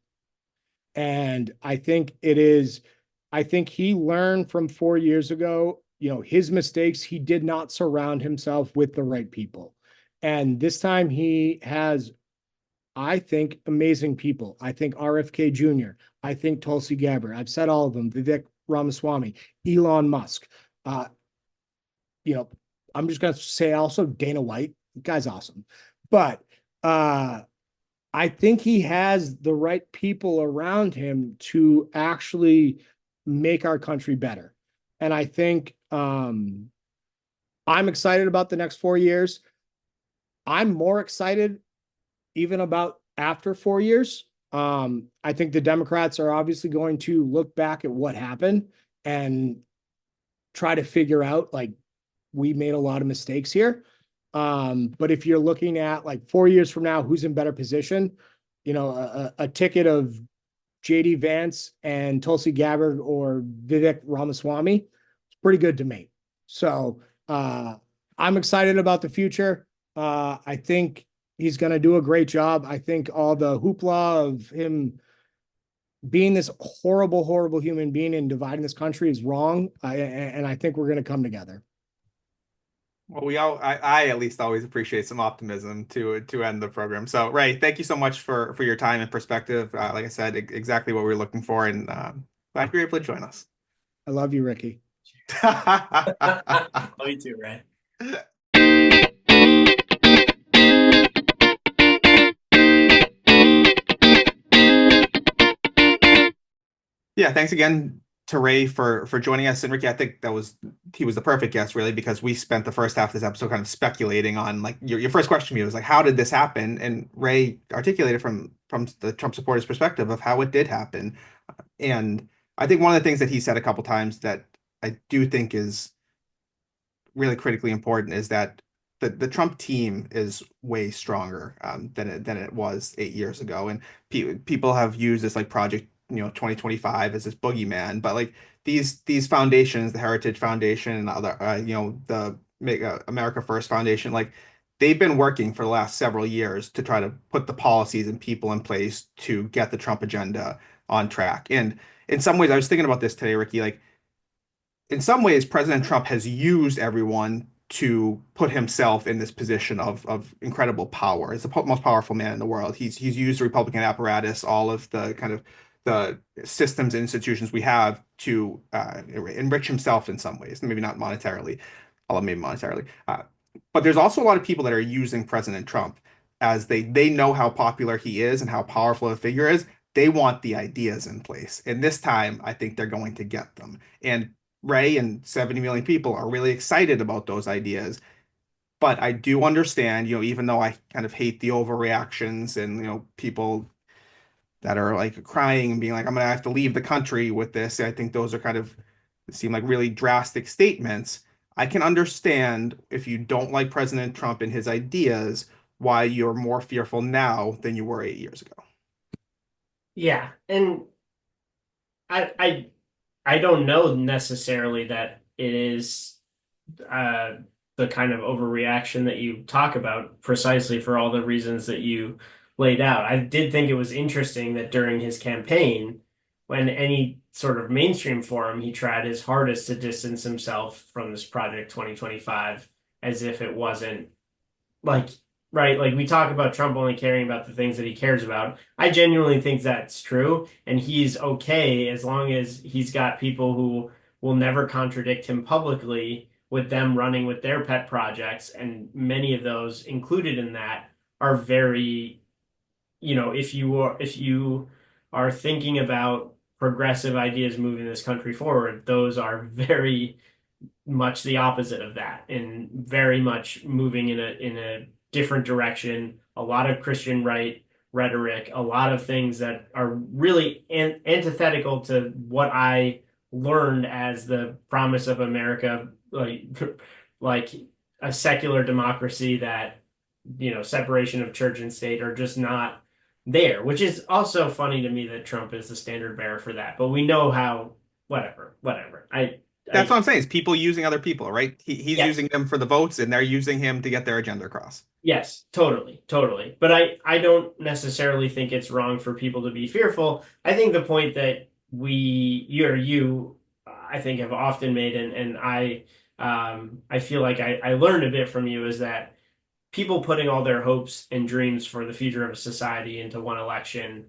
And I think he learned from 4 years ago, his mistakes. He did not surround himself with the right people. And this time he has, I think, amazing people. I think RFK Jr., I think Tulsi Gabbard. I've said all of them, Vivek Ramaswamy, Elon Musk. I'm just going to say also Dana White. The guy's awesome. But I think he has the right people around him to actually make our country better. And I think I'm excited about the next 4 years. I'm more excited even about after 4 years. I think the Democrats are obviously going to look back at what happened and try to figure out like we made a lot of mistakes here. But if you're looking at like 4 years from now, who's in better position, a ticket of JD Vance and Tulsi Gabbard or Vivek Ramaswamy, it's pretty good to me. So I'm excited about the future. I think he's going to do a great job. I think all the hoopla of him being this horrible, horrible human being and dividing this country is wrong. And I think we're going to come together. Well, I at least always appreciate some optimism to end the program. So, Ray, thank you so much for your time and perspective. Like I said, exactly what we were looking for, and glad you were able to join us. I love you, Ricky. Love you too, Ray. Yeah, thanks again to Ray for joining us. And Ricky, I think he was the perfect guest, really, because we spent the first half of this episode kind of speculating on like your first question to me was like, how did this happen? And Ray articulated from the Trump supporters' perspective of how it did happen. And I think one of the things that he said a couple times that I do think is really critically important is that the Trump team is way stronger than it was 8 years ago, and people have used this like Project 2025 as this boogeyman, but like these foundations, the Heritage Foundation and other the Make America First Foundation, like they've been working for the last several years to try to put the policies and people in place to get the Trump agenda on track. And in some ways, I was thinking about this today, Ricky, like in some ways, President Trump has used everyone to put himself in this position of incredible power. He's the most powerful man in the world. He's used the Republican apparatus, all of the kind of the systems and institutions we have to enrich himself in some ways, maybe not monetarily, although maybe monetarily. But there's also a lot of people that are using President Trump as they know how popular he is and how powerful a figure is. They want the ideas in place. And this time, I think they're going to get them. And Ray and 70 million people are really excited about those ideas. But I do understand, even though I kind of hate the overreactions and, people that are like crying and being like, I'm going to have to leave the country with this. I think those are kind of seem like really drastic statements. I can understand if you don't like President Trump and his ideas, why you're more fearful now than you were 8 years ago. Yeah, and I I don't know necessarily that it is the kind of overreaction that you talk about precisely for all the reasons that you laid out. I did think it was interesting that during his campaign, when any sort of mainstream forum, he tried his hardest to distance himself from this Project 2025 as if it wasn't like right, like we talk about Trump only caring about the things that he cares about. I genuinely think that's true, and he's okay as long as he's got people who will never contradict him publicly with them running with their pet projects, and many of those included in that are very, if you are thinking about progressive ideas moving this country forward, those are very much the opposite of that and very much moving in a different direction. A lot of Christian right rhetoric, a lot of things that are really antithetical to what I learned as the promise of America, like a secular democracy that separation of church and state are just not there, which is also funny to me that Trump is the standard bearer for that. But we know how, whatever. That's what I'm saying. Is people using other people, right? He's Yes. using them for the votes, and they're using him to get their agenda across. Yes, totally. But I don't necessarily think it's wrong for people to be fearful. I think the point that you, I think have often made, and I feel like I learned a bit from you is that people putting all their hopes and dreams for the future of society into one election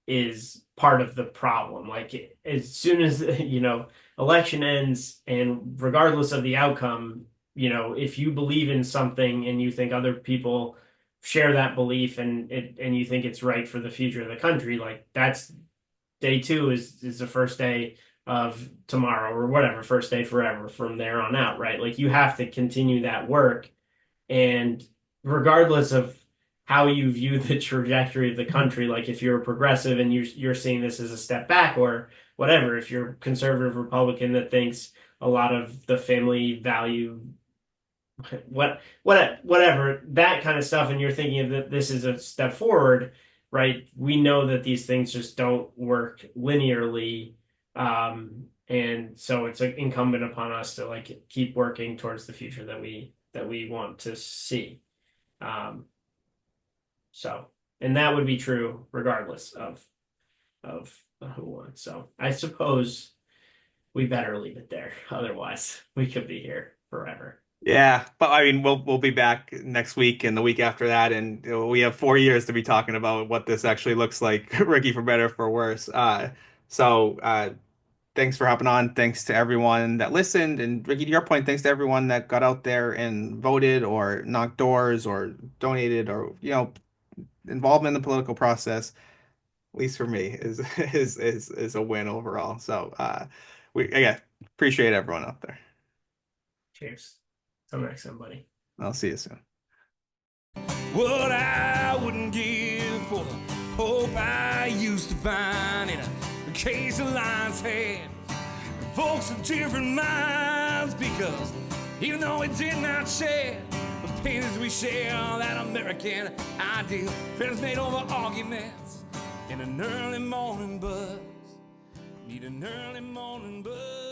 is part of the problem. Like as soon as election ends, and regardless of the outcome, if you believe in something and you think other people share that belief and you think it's right for the future of the country, like that's day two is the first day of tomorrow or whatever, first day forever from there on out, right? Like you have to continue that work. And regardless of how you view the trajectory of the country, like if you're a progressive and you're seeing this as a step back or whatever, if you're a conservative Republican that thinks a lot of the family value whatever that kind of stuff, and you're thinking of that this is a step forward, right? We know that these things just don't work linearly, and so it's like incumbent upon us to like keep working towards the future that we want to see. um so and that would be true regardless of who won. So I suppose we better leave it there, otherwise we could be here forever. Yeah, but I mean, we'll be back next week and the week after that, and we have 4 years to be talking about what this actually looks like, Ricky, for better or for worse. Thanks for hopping on. Thanks to everyone that listened, and Ricky, to your point, thanks to everyone that got out there and voted or knocked doors or donated or involved in the political process. At least for me, is is a win overall. So we again appreciate everyone out there. Cheers. Till next time, buddy. I'll see you soon. What I wouldn't give for the hope I used to find in a case of lion's head. Folks of different minds, because even though it did not share the pains we share, that American ideal, friends made over arguments in an early morning buzz. Need an early morning buzz.